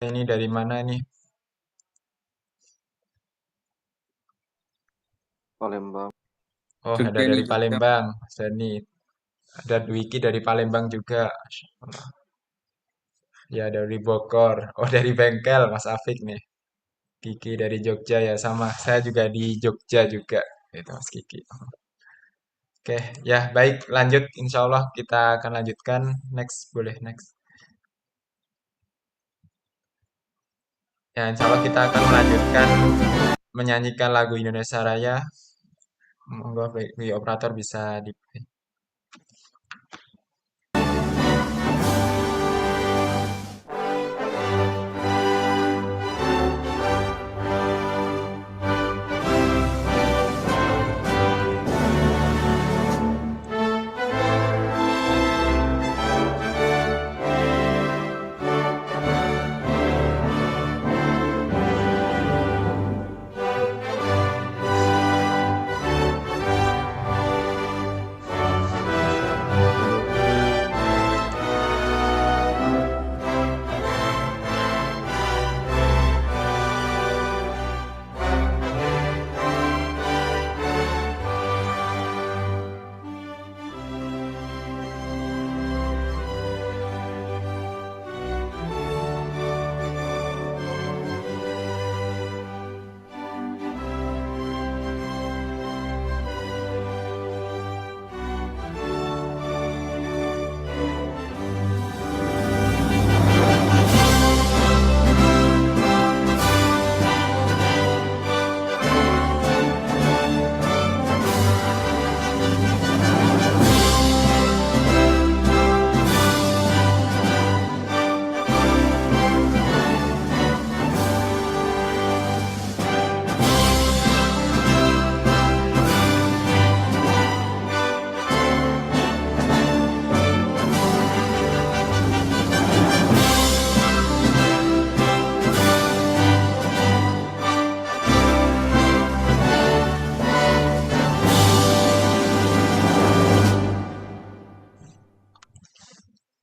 Ini dari mana nih? Palembang. Oh, ada Jogja nih, dari Jogja. Palembang, Mas Dani. Ada Dwiki dari Palembang juga. Ya, dari Bogor. Oh, dari Bengkel, Mas Afik nih. Kiki dari Jogja ya, sama. Saya juga di Jogja juga. Itu Mas Kiki. Oke, ya baik. Lanjut. Insya Allah kita akan lanjutkan. Next, boleh next. Ya, insya Allah kita akan melanjutkan menyanyikan lagu Indonesia Raya. Monggo, operator bisa di.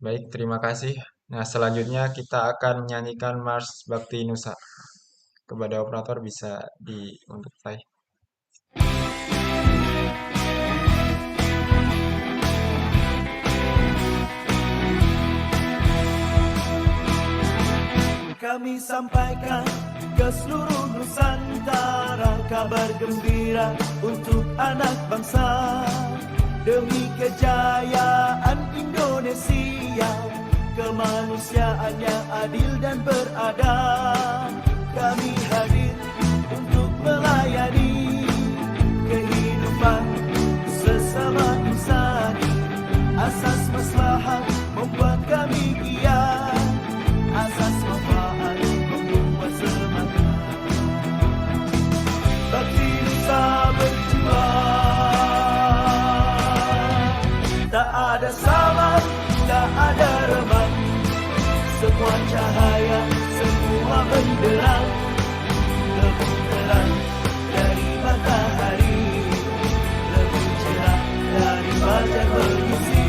Baik, terima kasih. Nah, selanjutnya kita akan menyanyikan Mars Bakti Nusa. Kepada operator bisa di untuk play. Kami sampaikan ke seluruh Nusantara kabar gembira untuk anak bangsa. Demi kejayaan Indonesia, kemanusiaan yang adil dan beradab, kami hadir untuk melayani kehidupan sesama insani. Asas maslahat membuat kami giat, asas manfaat membuat semangat. Bakti Nusa berjuang, tak ada sabar, tak ada remang. Semua cahaya, semua benderang, lebih terang dari matahari, lebih cerah dari fajar mengisi,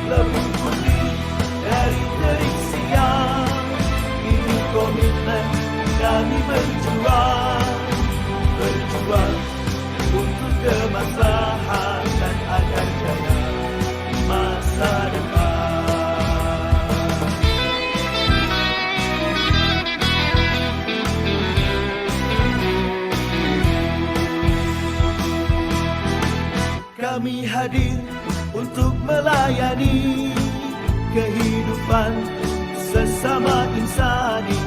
lebih putih dari terik siang. Ini komitmen kami berjuang, berjuang untuk kemaslahatan agar jaya masa depan. Kami hadir untuk melayani kehidupan sesama insani.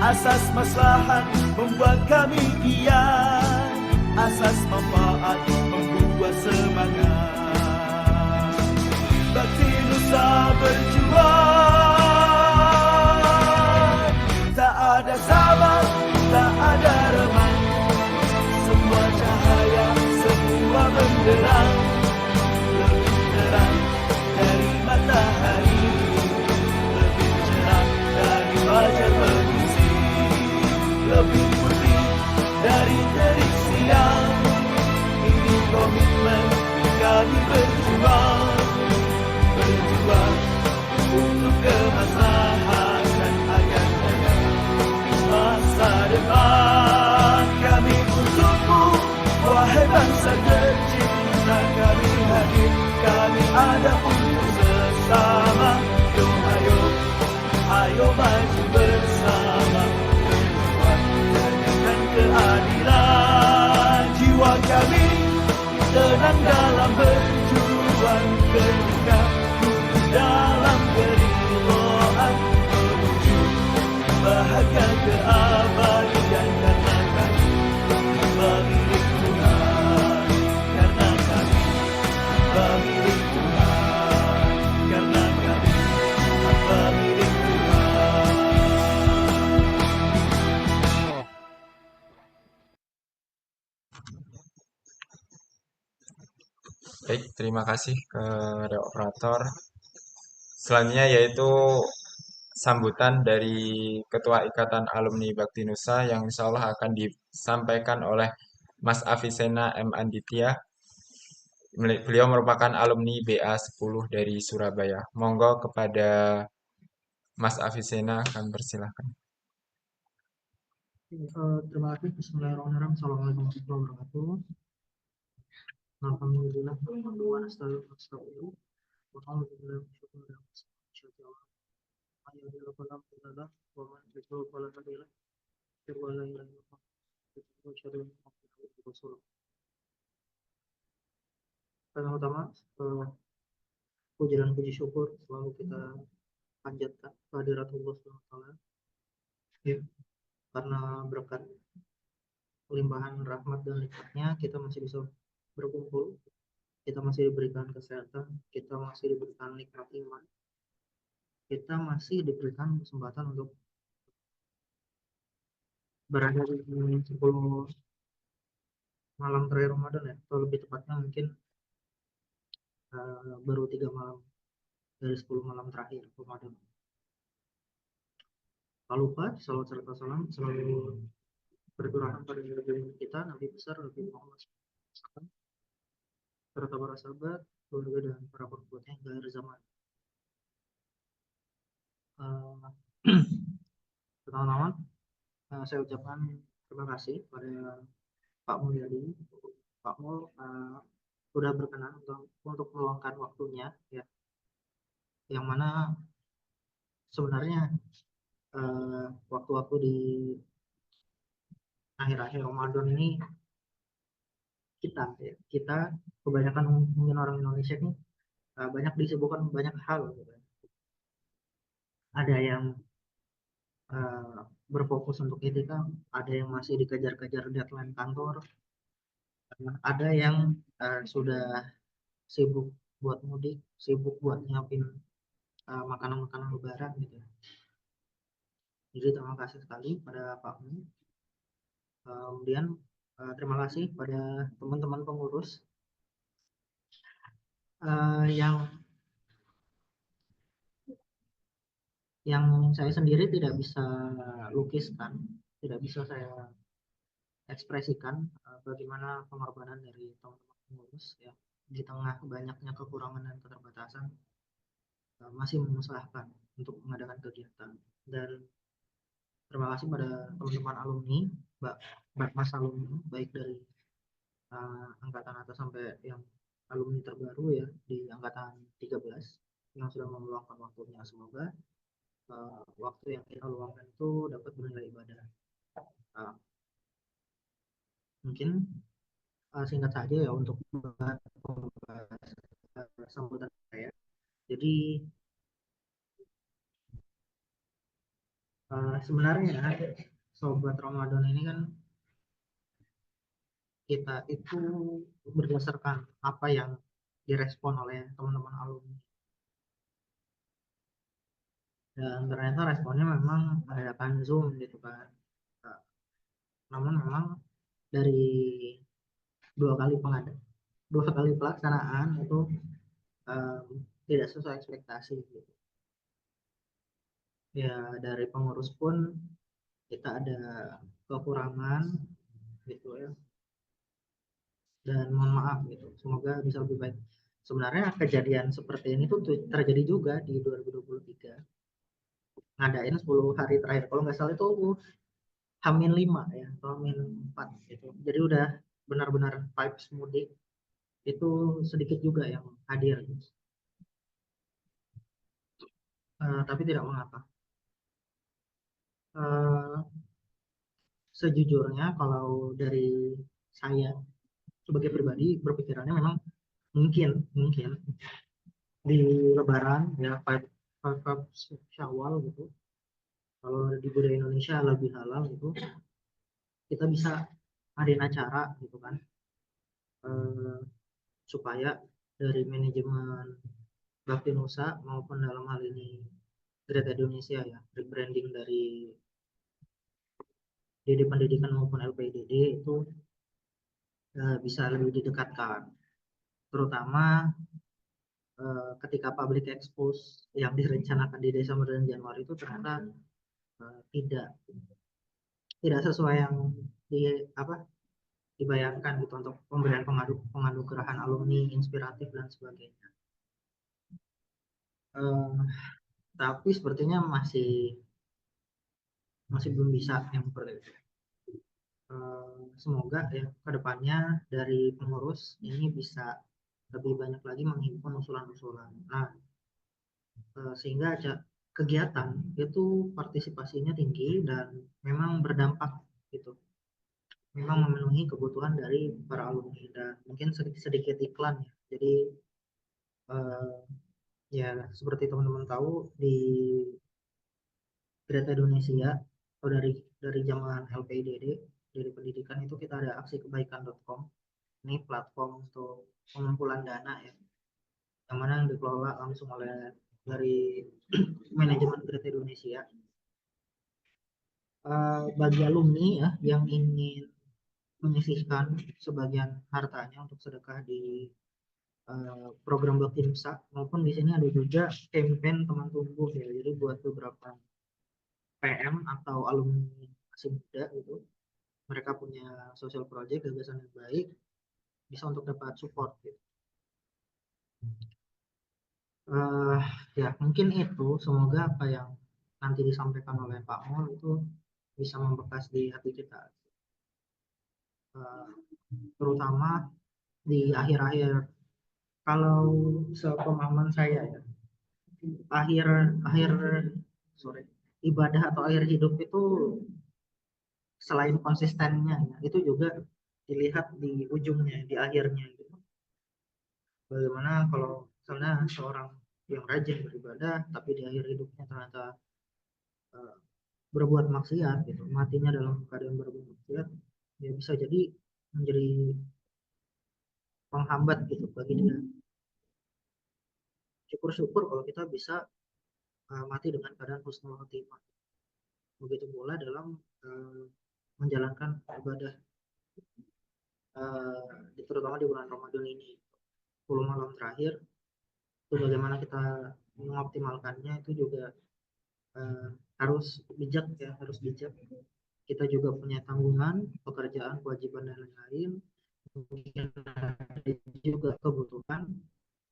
Asas maslahat membuat kami giat, asas manfaat membuat semangat. Bakti Nusa berjuang, tak ada sabar, tak ada remang. Semua cahaya, semua benderang, lebih terang dari matahari, lebih cerah dari fajar mengisi, lebih putih dari terik siang. Ini komitmen kami berjuang, berjuang untuk maju bersama, dengan keadilan. Jiwa kami tenang dalam berjuang, ketika dalam keribuan menuju bahagia keabadian, karena kami hamba milik Tuhan, karena kami hamba milik Tuhan, karena kami hamba milik Tuhan. Baik, terima kasih kepada operator. Selanjutnya yaitu sambutan dari Ketua Ikatan Alumni Bakti Nusa yang insya Allah akan disampaikan oleh Mas Avicenna M. Anditya. Beliau merupakan alumni BA 10 dari Surabaya. Monggo kepada Mas Avicenna, kami persilahkan. Terima kasih. Bismillahirrahmanirrahim. Assalamualaikum warahmatullahi wabarakatuh. Alhamdulillah. Wa nasta'inu. Wa alhamdulillah. Syukur syukur. Ayyuhal kalam billah wa man yusru fala hadilah. Wa la ilaha illallah. Wa syarri rasul. Pertama-tama, puji dan puji syukur selalu kita panjatkan kehadirat Allah Subhanahu wa taala. Ya, karena berkat limpahan rahmat dan nikmatnya kita masih bisa berkumpul, kita masih diberikan kesehatan, kita masih diberikan nikmat iman, kita masih diberikan kesempatan untuk berada di 10 malam terakhir Ramadan, ya, atau lebih tepatnya mungkin baru 3 malam dari 10 malam terakhir Ramadan. Tak lupa salawat serta salam selalu bercurahan pada diri kita, Nabi besar Nabi Muhammad SAW, serta para sahabat, keluarga dan para pengikutnya hingga akhir zaman. Pertama-tama saya ucapkan terima kasih pada Pak Mulyadi. Pak Mul sudah berkenan untuk meluangkan waktunya, ya, yang mana sebenarnya waktu-waktu di akhir-akhir Ramadan ini kita kebanyakan mungkin orang Indonesia ini banyak disibukkan banyak hal, gitu. Ada yang berfokus untuk etika, ada yang masih dikejar-kejar deadline kantor, ada yang sudah sibuk buat mudik, sibuk buat nyiapin makanan-makanan lebaran, gitu. Jadi terima kasih sekali pada Pak Mu. Kemudian terima kasih pada teman-teman pengurus yang saya sendiri tidak bisa lukiskan, tidak bisa saya ekspresikan bagaimana pengorbanan dari teman-teman pengurus, ya, di tengah banyaknya kekurangan dan keterbatasan masih mengusahakan untuk mengadakan kegiatan. Dan terima kasih pada teman-teman alumni, Mas alumni, baik dari angkatan atas sampai yang alumni terbaru, ya, di angkatan 13 yang sudah meluangkan waktunya. Semoga waktu yang kita luangkan itu dapat bernilai ibadah. Mungkin singkat saja, ya, untuk sambutan saya. Jadi sebenarnya sobat Ramadan ini kan kita itu berdasarkan apa yang direspon oleh teman-teman alumni, dan ternyata responnya memang mengadakan Zoom, gitu kan. Namun memang dari dua kali pelaksanaan itu tidak sesuai ekspektasi, gitu. Ya, dari pengurus pun kita ada kekurangan, gitu, ya, dan mohon maaf, gitu, semoga bisa lebih baik. Sebenarnya kejadian seperti ini tuh terjadi juga di 2023, ngadain 10 hari terakhir, kalau nggak salah itu Hamin 5, ya, atau Hamin 4, gitu. Jadi udah benar-benar vibes mudik itu sedikit juga yang hadir, gitu. Tapi tidak mengapa, sejujurnya kalau dari saya sebagai pribadi berpikirannya memang mungkin mungkin di Lebaran ya five Syawal gitu, kalau di budaya Indonesia lebih halal gitu, kita bisa adain acara gitu kan, eh, supaya dari manajemen Bakti Nusa maupun dalam hal ini Greta Indonesia ya, rebranding dari DD Pendidikan maupun LPDD itu bisa lebih didekatkan, terutama ketika public expose yang direncanakan di Desember dan Januari itu ternyata tidak tidak sesuai yang di apa dibayangkan gitu untuk pemberian penganugerahan alumni inspiratif dan sebagainya. Eh, tapi sepertinya masih masih belum bisa yang seperti itu. Semoga ya kedepannya dari pengurus ini bisa lebih banyak lagi menghimpun usulan-usulan. Nah, sehingga kegiatan itu partisipasinya tinggi dan memang berdampak gitu. Memang memenuhi kebutuhan dari para alumni dan mungkin sedikit iklan ya. Jadi eh, ya seperti teman-teman tahu di Greta Indonesia atau dari zaman LPDD dari pendidikan itu kita ada aksi kebaikan.com. Ini platform untuk pengumpulan dana ya, yang mana yang dikelola langsung oleh dari manajemen Greta Indonesia. Bagi alumni ya yang ingin menyisihkan sebagian hartanya untuk sedekah di program Bakti Nusa, maupun di sini ada juga campaign teman tumbuh ya, jadi buat beberapa PM atau alumni masih muda gitu, mereka punya social project gagasan yang baik, bisa untuk dapat support gitu. Uh, ya mungkin itu, semoga apa yang nanti disampaikan oleh Pak Mul itu bisa membekas di hati kita, uh, terutama di akhir-akhir, kalau sepemahaman saya ya, akhir akhir sorry ibadah atau akhir hidup itu selain konsistennya ya, itu juga dilihat di ujungnya, di akhirnya gitu. Bagaimana kalau misalnya seorang yang rajin beribadah tapi di akhir hidupnya ternyata uh, berbuat maksiat gitu, matinya dalam keadaan berbuat maksiat, ya bisa jadi menjadi penghambat gitu bagi dia. Syukur-syukur kalau kita bisa mati dengan keadaan husnul khotimah. Begitu pula dalam menjalankan ibadah, terutama di bulan Ramadan ini, 10 malam terakhir itu bagaimana kita mengoptimalkannya itu juga uh, harus bijak ya, harus bijak. Kita juga punya tanggungan, pekerjaan, kewajiban dan lain-lain. Mungkin ada juga kebutuhan,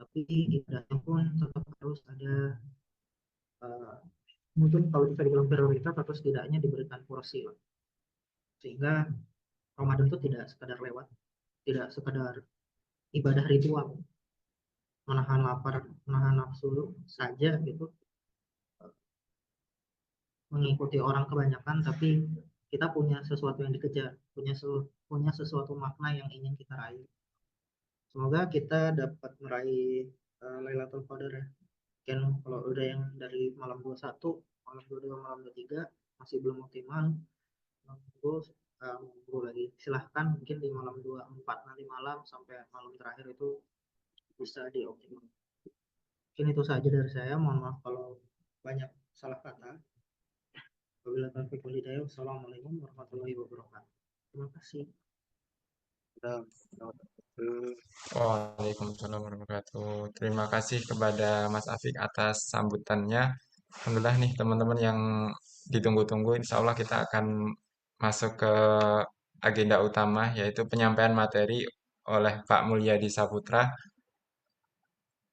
tapi ibadahnya pun tetap harus ada, uh, mungkin kalau bisa dibilang prioritas atau setidaknya diberikan porsi lah. Sehingga Ramadan itu tidak sekadar lewat, tidak sekadar ibadah ritual, menahan lapar, menahan nafsu saja gitu, mengikuti orang kebanyakan, tapi kita punya sesuatu yang dikejar, punya sesuatu makna yang ingin kita raih. Semoga kita dapat meraih Lailatul Qadar ya. Mungkin kalau udah yang dari malam 21, malam 22, malam 23 masih belum optimal, monggo monggo lagi. Silahkan mungkin di malam 24 nanti malam sampai malam terakhir itu bisa dioptimal. Mungkin itu saja dari saya. Mohon maaf kalau banyak salah kata. Wabillahi taufiq wal hidayah. Wassalamualaikum warahmatullahi wabarakatuh. Terima kasih. Waalaikumsalam warahmatullahi wabarakatuh. Terima kasih kepada Mas Afik atas sambutannya. Alhamdulillah nih teman-teman yang ditunggu-tunggu, insya Allah kita akan masuk ke agenda utama, yaitu penyampaian materi oleh Pak Mulyadi Saputra.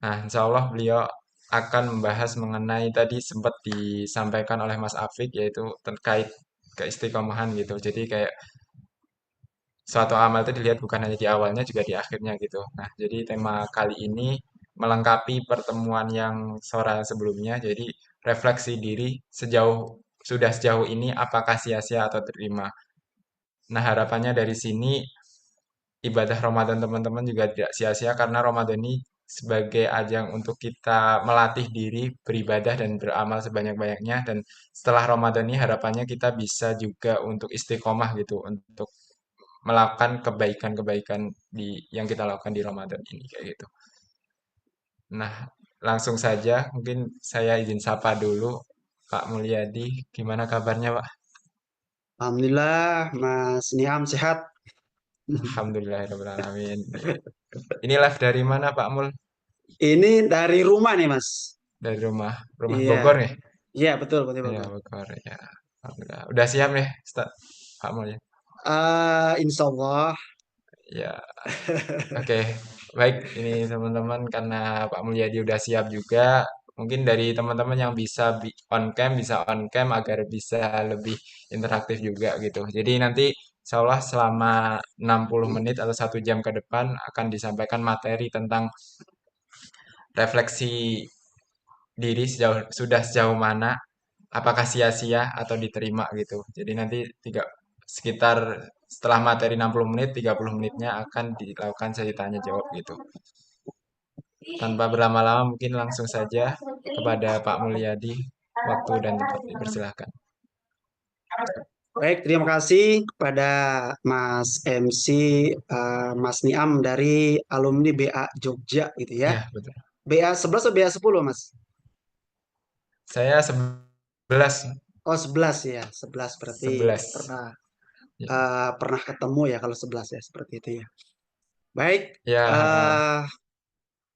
Nah, insya Allah beliau akan membahas mengenai tadi sempat disampaikan oleh Mas Afik, yaitu terkait keistiqomahan gitu. Jadi kayak suatu amal itu dilihat bukan hanya di awalnya, juga di akhirnya gitu. Nah, jadi tema kali ini melengkapi pertemuan yang sore sebelumnya. Jadi refleksi diri sejauh ini apakah sia-sia atau terima. Nah, harapannya dari sini ibadah Ramadan teman-teman juga tidak sia-sia karena Ramadan ini sebagai ajang untuk kita melatih diri beribadah dan beramal sebanyak-banyaknya, dan setelah Ramadan ini harapannya kita bisa juga untuk istiqomah gitu untuk melakukan kebaikan-kebaikan yang kita lakukan di Ramadan ini kayak gitu. Nah, langsung saja mungkin saya izin sapa dulu Pak Mulyadi, gimana kabarnya Pak? Alhamdulillah, Mas Niam sehat. Alhamdulillahirrahmanirrahim. Ini live dari mana Pak Mul? Ini dari rumah nih, Mas. Dari rumah Iya, Bogor ya? iya betul, betul, Ya, betul. Bogor ya. Alhamdulillah. Udah siap nih, Pak Mul ya? Insya Allah. Ya, oke. Baik, ini teman-teman karena Pak Mulyadi udah siap juga, mungkin dari teman-teman yang bisa on cam agar bisa lebih interaktif juga gitu. Jadi nanti insya Allah selama 60 menit atau 1 jam ke depan akan disampaikan materi tentang refleksi diri sejauh mana, apakah sia-sia atau diterima gitu. Jadi nanti sekitar setelah materi 60 menit, 30 menitnya akan dilakukan sesi tanya jawab gitu. Tanpa berlama-lama mungkin langsung saja kepada Pak Mulyadi, waktu dan tempat dipersilahkan. Baik, terima kasih kepada Mas MC, Mas Niam dari alumni BA Jogja gitu ya. Ya, betul. BA 11 atau BA 10, Mas? Saya 11, Oh, 11 ya. 11 berarti 11. pernah Ya, pernah ketemu ya kalau 11 ya, seperti itu ya. Baik, ya,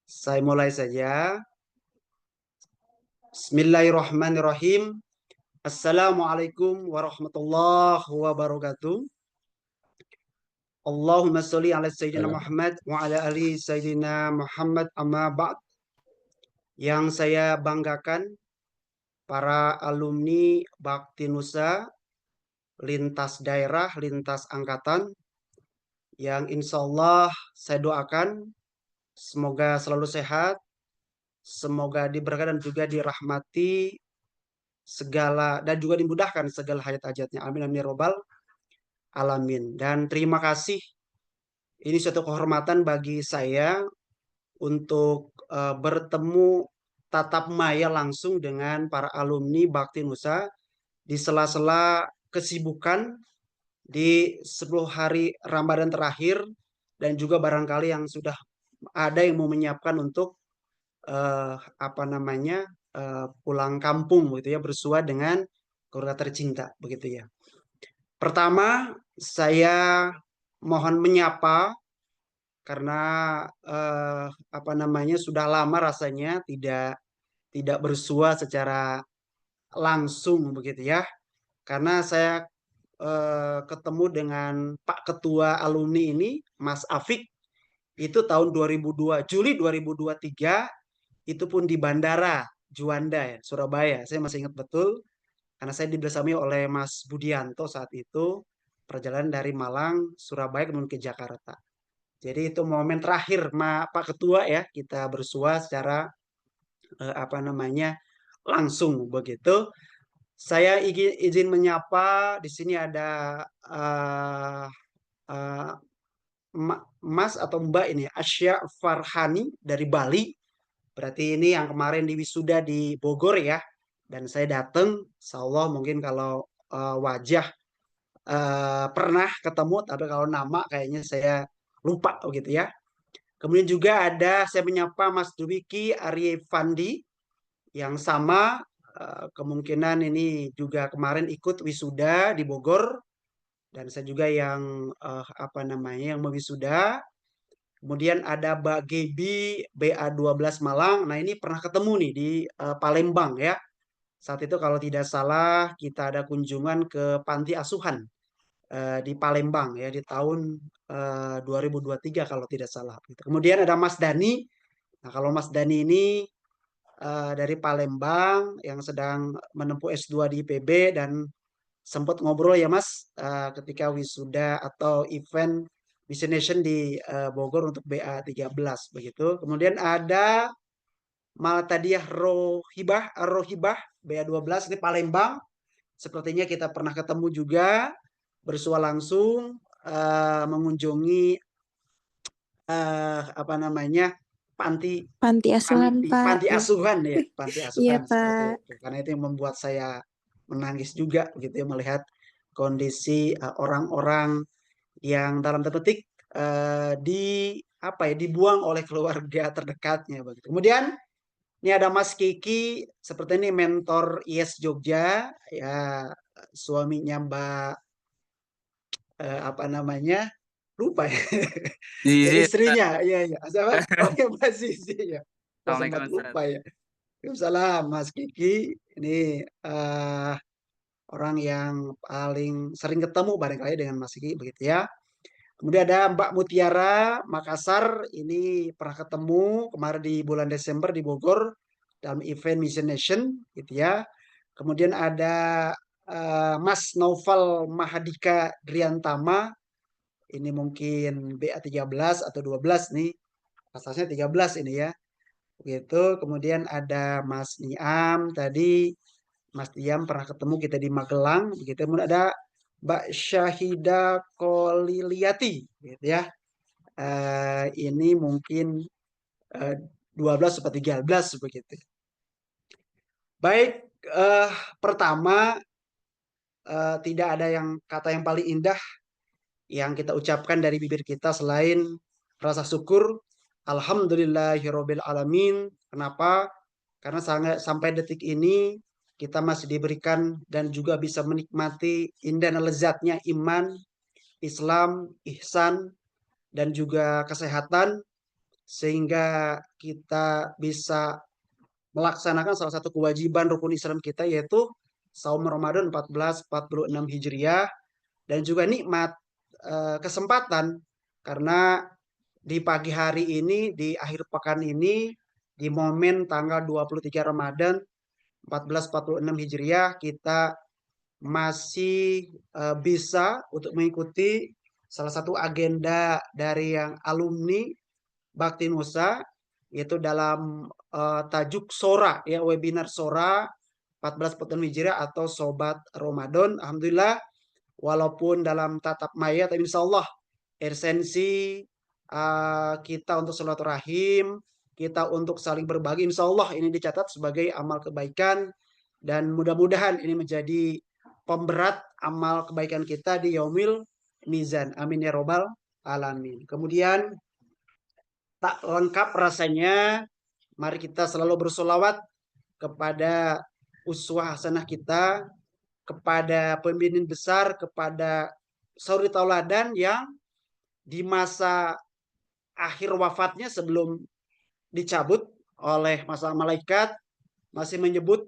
saya mulai saja. Bismillahirrahmanirrahim. Assalamualaikum warahmatullahi wabarakatuh. Allahumma sholli ala Sayyidina halo. Muhammad wa ala ali Sayyidina Muhammad amma ba'd. Yang saya banggakan para alumni Bakti Nusa lintas daerah, lintas angkatan yang insya Allah saya doakan semoga selalu sehat, semoga diberkahi dan juga dirahmati segala dan juga dimudahkan segala hajat-hajatnya. Amin amin ya robbal alamin. Dan terima kasih. Ini suatu kehormatan bagi saya untuk bertemu tatap maya langsung dengan para alumni Bakti Nusa di sela-sela kesibukan di 10 hari Ramadan terakhir, dan juga barangkali yang sudah ada yang mau menyiapkan untuk pulang kampung begitu ya, bersua dengan keluarga tercinta begitu ya. Pertama, saya mohon menyapa karena sudah lama rasanya tidak bersua secara langsung begitu ya. Karena saya ketemu dengan Pak Ketua alumni ini, Mas Afik, itu tahun 2002, Juli 2023, itu pun di Bandara Juanda ya, Surabaya. Saya masih ingat betul karena saya dibersami oleh Mas Budianto saat itu, perjalanan dari Malang, Surabaya kemudian ke Jakarta. Jadi itu momen terakhir Pak Ketua ya, kita bersua secara langsung begitu. Saya izin menyapa di sini ada Mas atau Mbak ini Asya Farhani dari Bali. Berarti ini yang kemarin di wisuda di Bogor ya. Dan saya datang, insya Allah mungkin kalau wajah pernah ketemu, tapi kalau nama kayaknya saya lupa gitu ya. Kemudian juga ada saya menyapa Mas Dwiki Aryefandi yang sama kemungkinan ini juga kemarin ikut wisuda di Bogor, dan saya juga yang yang mewisuda. Kemudian ada Mbak Gebi BA12 Malang. Nah, ini pernah ketemu nih di Palembang ya. Saat itu kalau tidak salah kita ada kunjungan ke panti asuhan di Palembang ya di tahun 2023 kalau tidak salah. Kemudian ada Mas Dani. Nah, kalau Mas Dani ini dari Palembang yang sedang menempuh S2 di IPB, dan sempat ngobrol ya Mas ketika wisuda atau event Destination di Bogor untuk BA13 begitu. Kemudian ada Maltadiah Rohibah BA12 di Palembang. Sepertinya kita pernah ketemu juga. bersua langsung mengunjungi apa namanya panti Panti asuhan, Pak. panti asuhan ya, panti Iya, asuhan seperti Pak. itu. Karena itu yang membuat saya menangis juga gitu ya, melihat kondisi orang-orang yang dalam tanda petik dibuang oleh keluarga terdekatnya begitu. Kemudian ini ada Mas Kiki, seperti ini mentor IS Jogja ya, suaminya Mbak apa namanya? Lupa ya. Ya, Zizi, istrinya, iya iya. Siapa? Oh ya Mbak Zizi ya. Kok sempat Assalamualaikum Ustaz. lupa ya. Waalaikumsalam Mas Kiki. Ini orang yang paling sering ketemu barangkali dengan Mas Kiki begitu ya. Kemudian ada Mbak Mutiara Makassar, ini pernah ketemu kemarin di bulan Desember di Bogor dalam event Mission Nation gitu ya. Kemudian ada Mas Novel Mahadika Driantama, ini mungkin BA13 atau 12 nih, pasasnya 13 ini ya. Begitu. Kemudian ada Mas Niam tadi, Mas Niam pernah ketemu kita di Magelang, begitu. Kemudian ada Mbak Syahida Koliliati, gitu ya. Ini mungkin 12 atau 13 begitu. Baik, pertama tidak ada kata yang paling indah yang kita ucapkan dari bibir kita selain rasa syukur. Alhamdulillahirabbil alamin. Kenapa? Karena sampai detik ini kita masih diberikan dan juga bisa menikmati indah dan lezatnya iman, Islam, ihsan, dan juga kesehatan, sehingga kita bisa melaksanakan salah satu kewajiban rukun Islam kita, yaitu saum Ramadan 1446 Hijriah, dan juga nikmat kesempatan karena di pagi hari ini, di akhir pekan ini, di momen tanggal 23 Ramadan 1446 Hijriah, kita masih bisa untuk mengikuti salah satu agenda dari yang alumni Bakti Nusa, yaitu dalam tajuk Sora ya, webinar Sora 1446 Hijriah atau Sobat Ramadan. Alhamdulillah, walaupun dalam tatap maya, tapi insya Allah esensi kita untuk silaturahim, kita untuk saling berbagi, insya Allah ini dicatat sebagai amal kebaikan, dan mudah-mudahan ini menjadi pemberat amal kebaikan kita di yaumil mizan. Amin ya robbal alamin. Kemudian tak lengkap rasanya, mari kita selalu bersolawat kepada uswah hasanah kita, kepada pemimpin besar, kepada suri tauladan yang di masa akhir wafatnya sebelum dicabut oleh masa malaikat masih menyebut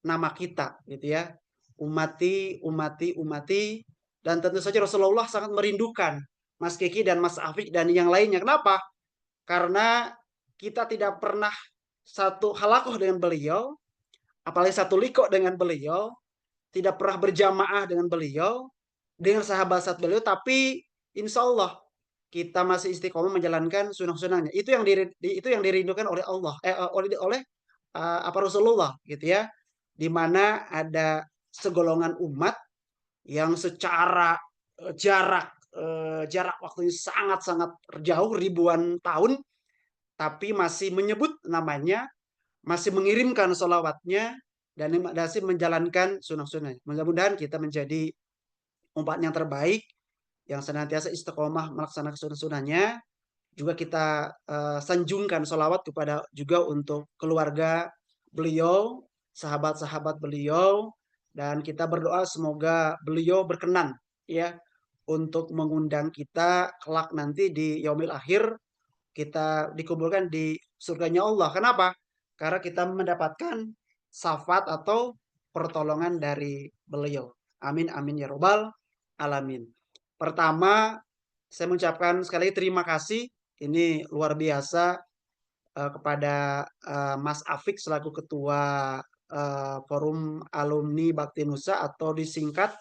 nama kita gitu ya. Umati, umati, umati. Dan tentu saja Rasulullah sangat merindukan Mas Kiki dan Mas Afik dan yang lainnya. Kenapa? Karena kita tidak pernah satu halakoh dengan beliau, apalagi satu liko dengan beliau, tidak pernah berjamaah dengan beliau, dengan sahabat-sahabat beliau, tapi insya Allah kita masih istiqomah menjalankan sunnah-sunnahnya. Itu yang dirindukan oleh Allah, oleh apa Rasulullah gitu ya, di mana ada segolongan umat yang secara jarak waktunya sangat-sangat jauh ribuan tahun, tapi masih menyebut namanya, masih mengirimkan sholawatnya, dan masih menjalankan sunnah-sunnahnya. Mudah-mudahan kita menjadi umat yang terbaik yang senantiasa istiqomah melaksanakan sunnah-sunnahnya. Juga kita sanjungkan sholawat kepada juga untuk keluarga beliau, sahabat-sahabat beliau, dan kita berdoa semoga beliau berkenan ya untuk mengundang kita kelak nanti di yaumil akhir, kita dikumpulkan di surganya Allah. Kenapa? Karena kita mendapatkan syafaat atau pertolongan dari beliau. Amin amin ya robbal alamin. Pertama, saya mengucapkan sekali lagi terima kasih. Ini luar biasa kepada Mas Afik selaku Ketua Forum Alumni Bakti Nusa, atau disingkat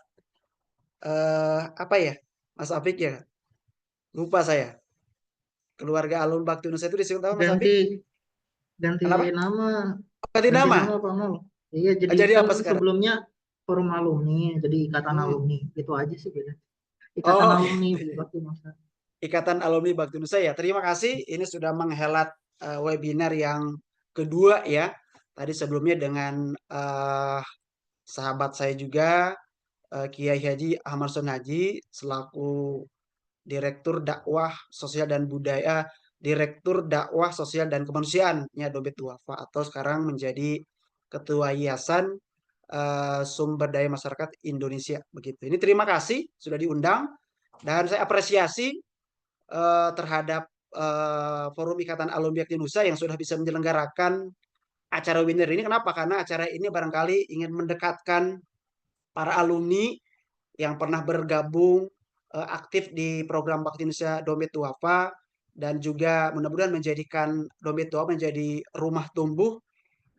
apa ya, Mas Afik ya? Lupa saya. Keluarga Alumni Bakti Nusa itu disingkat apa, Mas Afik? Ganti Kenapa? nama. Ganti nama? Pak Mul. Iya, jadi Jadi kan apa sekarang? sebelumnya forum alumni, jadi ikatan Hmm. alumni. Itu aja sih beda. Ikatan Oh, Alumni gitu ya. Bakti Nusa. Ikatan Alumni Bakti Nusa ya. Terima kasih. Ini sudah menghelat webinar yang kedua ya. Tadi sebelumnya dengan sahabat saya juga Kiai Haji Ahmad Sonhaji selaku Direktur Dakwah Sosial dan Budaya, Direktur Dakwah Sosial dan Kemanusiaan-nya Dompet Duafa atau sekarang menjadi Ketua Yayasan Sumber Daya Masyarakat Indonesia begitu. Ini terima kasih sudah diundang dan saya apresiasi terhadap Forum Ikatan Alumni Bakti Nusa yang sudah bisa menyelenggarakan acara webinar ini. Kenapa? Karena acara ini barangkali ingin mendekatkan para alumni yang pernah bergabung aktif di program Bakti Indonesia Dompet Duafa dan juga mudah-mudahan menjadikan Dompet Duafa menjadi rumah tumbuh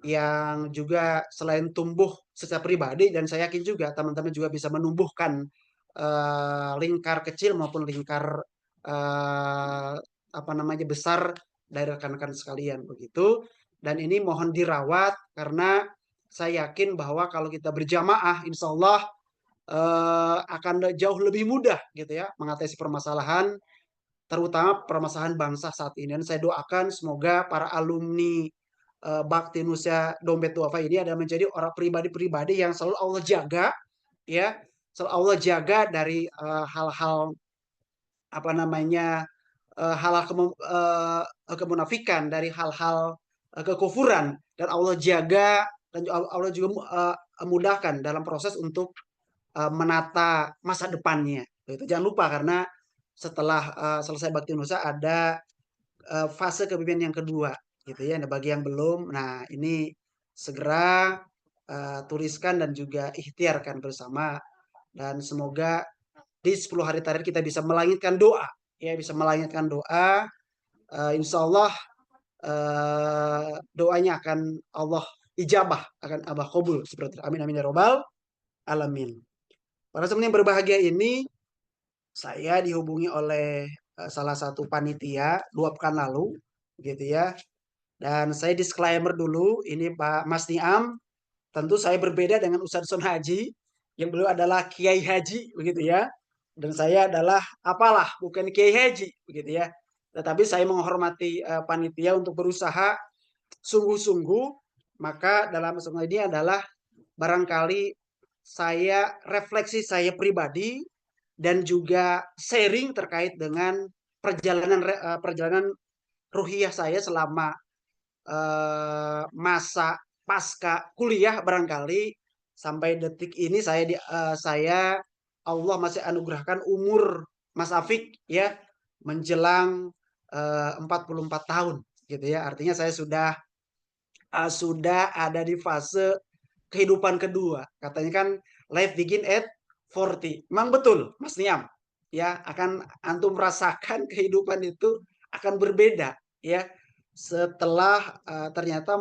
yang juga selain tumbuh secara pribadi dan saya yakin juga teman-teman juga bisa menumbuhkan lingkar kecil maupun lingkar uh, apa namanya besar dari rekan-rekan sekalian begitu dan ini mohon dirawat karena saya yakin bahwa kalau kita berjamaah insya Allah akan jauh lebih mudah gitu ya mengatasi permasalahan terutama permasalahan bangsa saat ini dan saya doakan semoga para alumni Bakti Nusa Dompet Duafa ini adalah menjadi orang pribadi-pribadi yang selalu Allah jaga ya selalu Allah jaga dari hal-hal apa namanya hal-hal kemunafikan dari hal-hal kekufuran dan Allah jaga dan Allah juga mudahkan dalam proses untuk menata masa depannya. Itu jangan lupa karena setelah selesai Bakti Nusa ada fase kepemimpinan yang kedua gitu ya. Nah, bagi yang belum, nah ini segera tuliskan dan juga ikhtiarkan bersama dan semoga di 10 hari terakhir kita bisa melangitkan doa ya bisa melangitkan doa insya Allah doanya akan Allah ijabah akan Allah kabul seperti itu. Amin amin ya robbal alamin. Para teman yang berbahagia ini saya dihubungi oleh salah satu panitia 2 pekan lalu gitu ya dan saya disclaimer dulu ini Pak Mas Niam tentu saya berbeda dengan Ustadz Son Haji yang beliau adalah Kiai Haji begitu ya dan saya adalah apalah bukan Kiai Haji begitu ya tetapi saya menghormati panitia untuk berusaha sungguh-sungguh maka dalam semua ini adalah barangkali saya refleksi saya pribadi dan juga sharing terkait dengan perjalanan ruhiyah saya selama masa pasca kuliah barangkali sampai detik ini saya Allah masih anugerahkan umur Mas Afik ya menjelang 44 tahun gitu ya. Artinya saya sudah ada di fase kehidupan kedua. Katanya kan life begin at 40. Memang betul Mas Niam. Ya, akan antum merasakan kehidupan itu akan berbeda ya setelah ternyata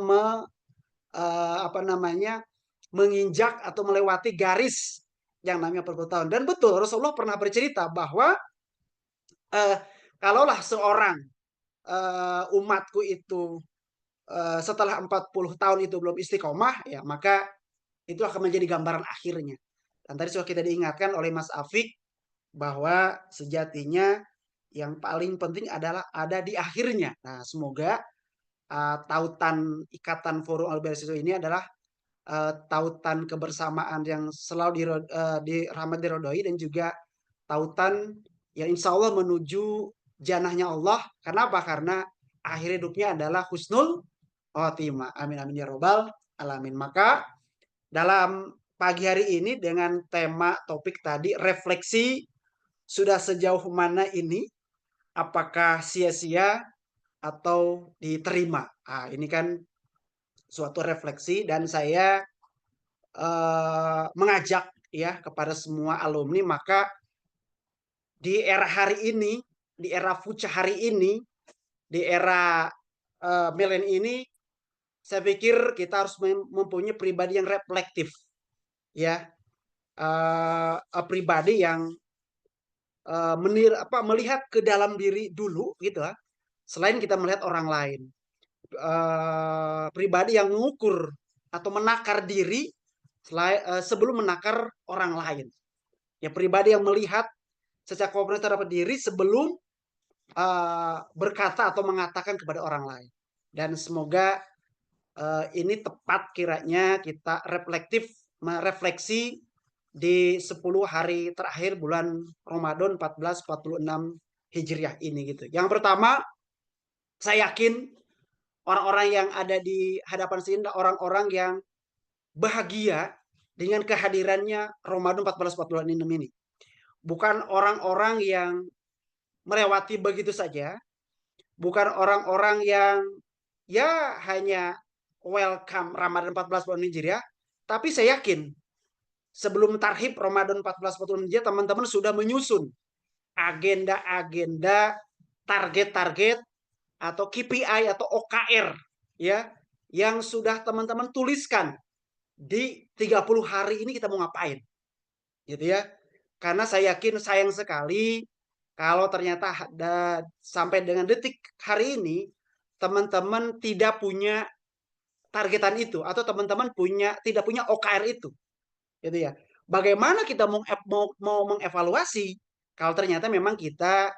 apa namanya menginjak atau melewati garis yang namanya 40 tahun. Dan betul Rasulullah pernah bercerita bahwa kalaulah seorang umatku itu setelah 40 tahun itu belum istiqomah ya maka itu akan menjadi gambaran akhirnya. Dan tadi sudah kita diingatkan oleh Mas Afik bahwa sejatinya yang paling penting adalah ada di akhirnya. Nah, semoga tautan ikatan forum Al-Beasiswa ini adalah tautan kebersamaan yang selalu dirahmati dirodoi dan juga tautan yang insya Allah menuju janahnya Allah. Kenapa? Karena akhir hidupnya adalah husnul khotimah. Amin amin ya robbal alamin. Maka dalam pagi hari ini dengan tema topik tadi refleksi sudah sejauh mana ini apakah sia-sia atau diterima. Nah, ini kan suatu refleksi dan saya mengajak ya kepada semua alumni maka di era hari ini, di era future hari ini, di era milenial ini saya pikir kita harus mempunyai pribadi yang reflektif ya. Pribadi yang melihat ke dalam diri dulu gitu lah. Selain kita melihat orang lain. Pribadi yang mengukur atau menakar diri sebelum menakar orang lain. Ya pribadi yang melihat secara confidence terhadap diri sebelum berkata atau mengatakan kepada orang lain. Dan semoga ini tepat kiranya kita merefleksi di 10 hari terakhir bulan Ramadan 1446 Hijriah ini gitu. Yang pertama, saya yakin orang-orang yang ada di hadapan sini adalah orang-orang yang bahagia dengan kehadirannya Ramadan 1446 ini. Bukan orang-orang yang melewati begitu saja, bukan orang-orang yang ya hanya welcome Ramadan 1446 Hijriah, tapi saya yakin sebelum tarhib Ramadan 1446 Hijriah teman-teman sudah menyusun agenda-agenda, target-target atau KPI atau OKR ya yang sudah teman-teman tuliskan di 30 hari ini kita mau ngapain. Gitu ya. Karena saya yakin sayang sekali kalau ternyata sampai dengan detik hari ini teman-teman tidak punya targetan itu atau teman-teman tidak punya OKR itu. Gitu ya. Bagaimana kita mau mengevaluasi kalau ternyata memang kita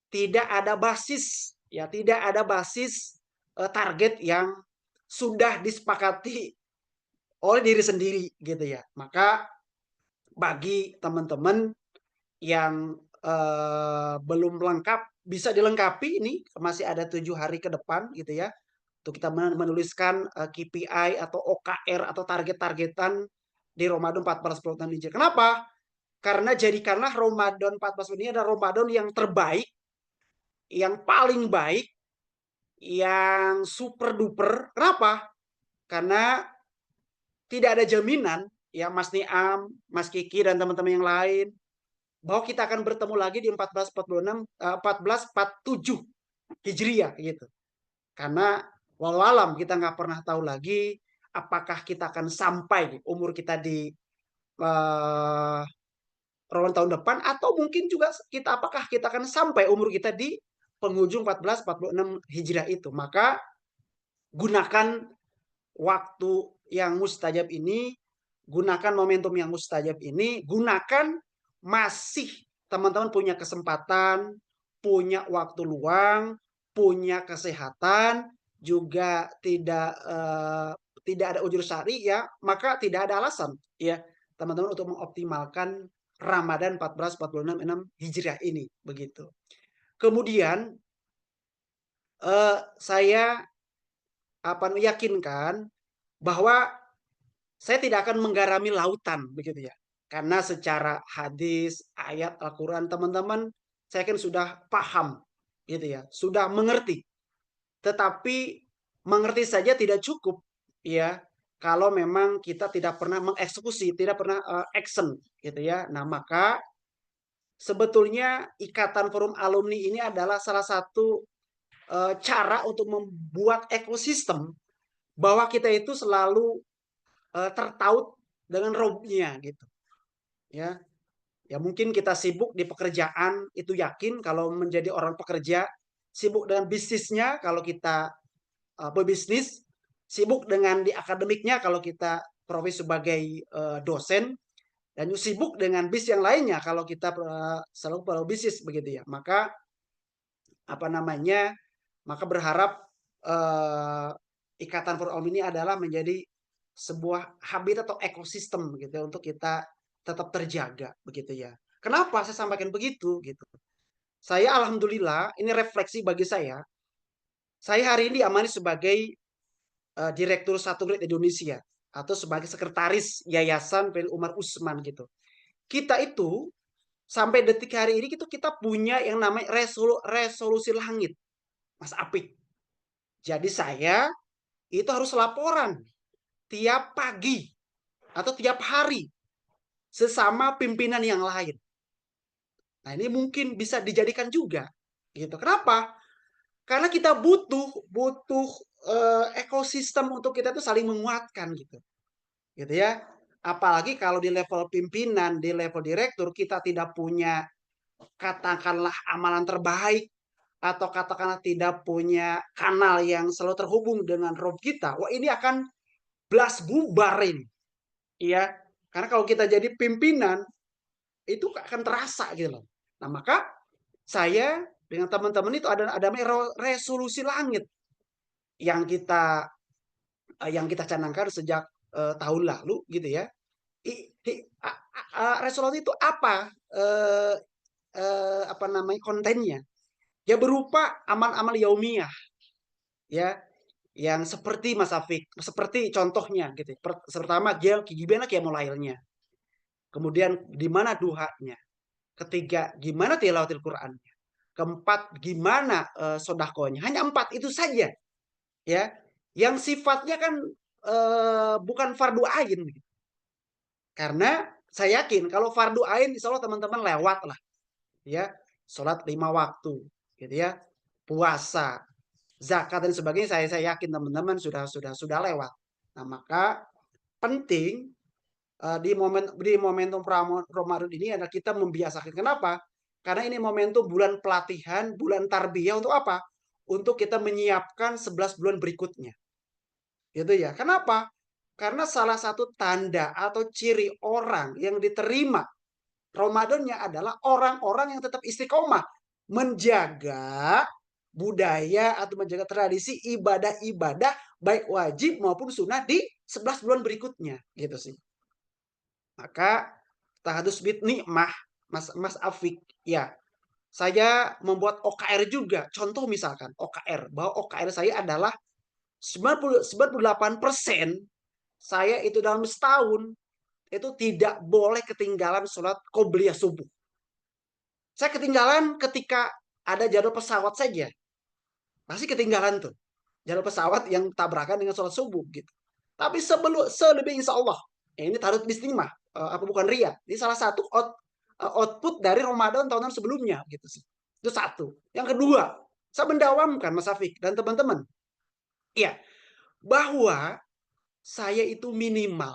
tidak ada basis ya, tidak ada basis target yang sudah disepakati oleh diri sendiri gitu ya. Maka bagi teman-teman yang belum lengkap bisa dilengkapi, ini masih ada 7 hari ke depan gitu ya untuk kita menuliskan KPI atau OKR atau target-targetan di Ramadan 1446 Hijriah. Kenapa? Karena jadikanlah Ramadan 14 ini adalah Ramadan yang terbaik, yang paling baik, yang super duper. Kenapa? Karena tidak ada jaminan ya Mas Niam, Mas Kiki dan teman-teman yang lain bahwa kita akan bertemu lagi di 1447 Hijriah gitu. Karena walau alam kita nggak pernah tahu lagi apakah kita akan sampai umur kita di Ramadan tahun depan atau mungkin juga apakah kita akan sampai umur kita di penghujung 1446 Hijriah itu. Maka gunakan waktu yang mustajab ini, gunakan momentum yang mustajab ini, gunakan masih teman-teman punya kesempatan, punya waktu luang, punya kesehatan, juga tidak ada ujur syari ya, maka tidak ada alasan ya teman-teman untuk mengoptimalkan Ramadan 1446 Hijriah ini begitu. Kemudian saya meyakinkan bahwa saya tidak akan menggarami lautan begitu ya. Karena secara hadis, ayat Al-Qur'an teman-teman saya kan sudah paham gitu ya, sudah mengerti. Tetapi mengerti saja tidak cukup ya kalau memang kita tidak pernah mengeksekusi, tidak pernah action gitu ya. Nah, maka sebetulnya Ikatan Forum Alumni ini adalah salah satu cara untuk membuat ekosistem bahwa kita itu selalu tertaut dengan robnya gitu. Ya. Ya mungkin kita sibuk di pekerjaan itu yakin kalau menjadi orang pekerja, sibuk dengan bisnisnya kalau kita pebisnis, sibuk dengan di akademiknya kalau kita profesi sebagai dosen, dan sibuk dengan bis yang lainnya kalau kita selalu pebisnis begitu ya. Maka maka berharap Ikatan Forum ini adalah menjadi sebuah habitat atau ekosistem gitu ya, untuk kita tetap terjaga begitu ya. Kenapa saya sampaikan begitu gitu? Saya alhamdulillah ini refleksi bagi saya. Saya hari ini diamani sebagai Direktur Satu Grade Indonesia atau sebagai sekretaris Yayasan PNU Umar Usman gitu. Kita itu sampai detik hari ini kita punya yang namanya resolusi langit, Mas Apik. Jadi saya itu harus laporan tiap pagi atau tiap hari sesama pimpinan yang lain. Nah, ini mungkin bisa dijadikan juga gitu. Kenapa? Karena kita butuh ekosistem untuk kita itu saling menguatkan gitu. Gitu ya. Apalagi kalau di level pimpinan, di level direktur kita tidak punya katakanlah amalan terbaik atau katakanlah tidak punya kanal yang selalu terhubung dengan roh kita. Wah, ini akan blas bubar ini. Iya. Karena kalau kita jadi pimpinan itu akan terasa gitu loh. Nah, maka saya dengan teman-teman itu ada resolusi langit yang kita canangkan sejak tahun lalu gitu ya. Resolusi itu apa? Apa namanya kontennya? Ya berupa amal-amal yaumiyah ya, yang seperti Mas Afik, seperti contohnya gitu. Pertama gimana qiyamul kemudian di mana duhanya, ketiga gimana tilawatil Qur'annya, keempat gimana sodakohnya. Hanya 4 itu saja ya, yang sifatnya kan bukan fardu ain gitu. Karena saya yakin kalau fardu ain insya Allah teman-teman lewat lah ya, sholat 5 waktu gitu ya, puasa, zakat dan sebagainya, saya yakin teman-teman sudah lewat. Nah, maka penting di momentum Ramadan ini adalah kita membiasakan. Kenapa? Karena ini momentum bulan pelatihan, bulan tarbiyah untuk apa? Untuk kita menyiapkan 11 bulan berikutnya. Gitu ya. Kenapa? Karena salah satu tanda atau ciri orang yang diterima Ramadannya adalah orang-orang yang tetap istiqomah menjaga budaya atau menjaga tradisi ibadah-ibadah baik wajib maupun sunnah di 11 bulan berikutnya gitu sih. Maka tahadus bid nikmah Mas Afik ya. Saya membuat OKR juga. Contoh misalkan OKR, bahwa OKR saya adalah 98% saya itu dalam setahun itu tidak boleh ketinggalan sholat qobliyah subuh. Saya ketinggalan ketika ada jadwal pesawat saja. Pasti ketinggalan tuh. Jadwal pesawat yang tabrakan dengan sholat subuh gitu. Tapi selebih insya Allah. Ini tarut bismillah. Apa bukan ria. Ini salah satu output dari Ramadan tahun sebelumnya gitu sih. Itu satu. Yang kedua, saya mendawamkan Mas Afik dan teman-teman. Iya, bahwa saya itu minimal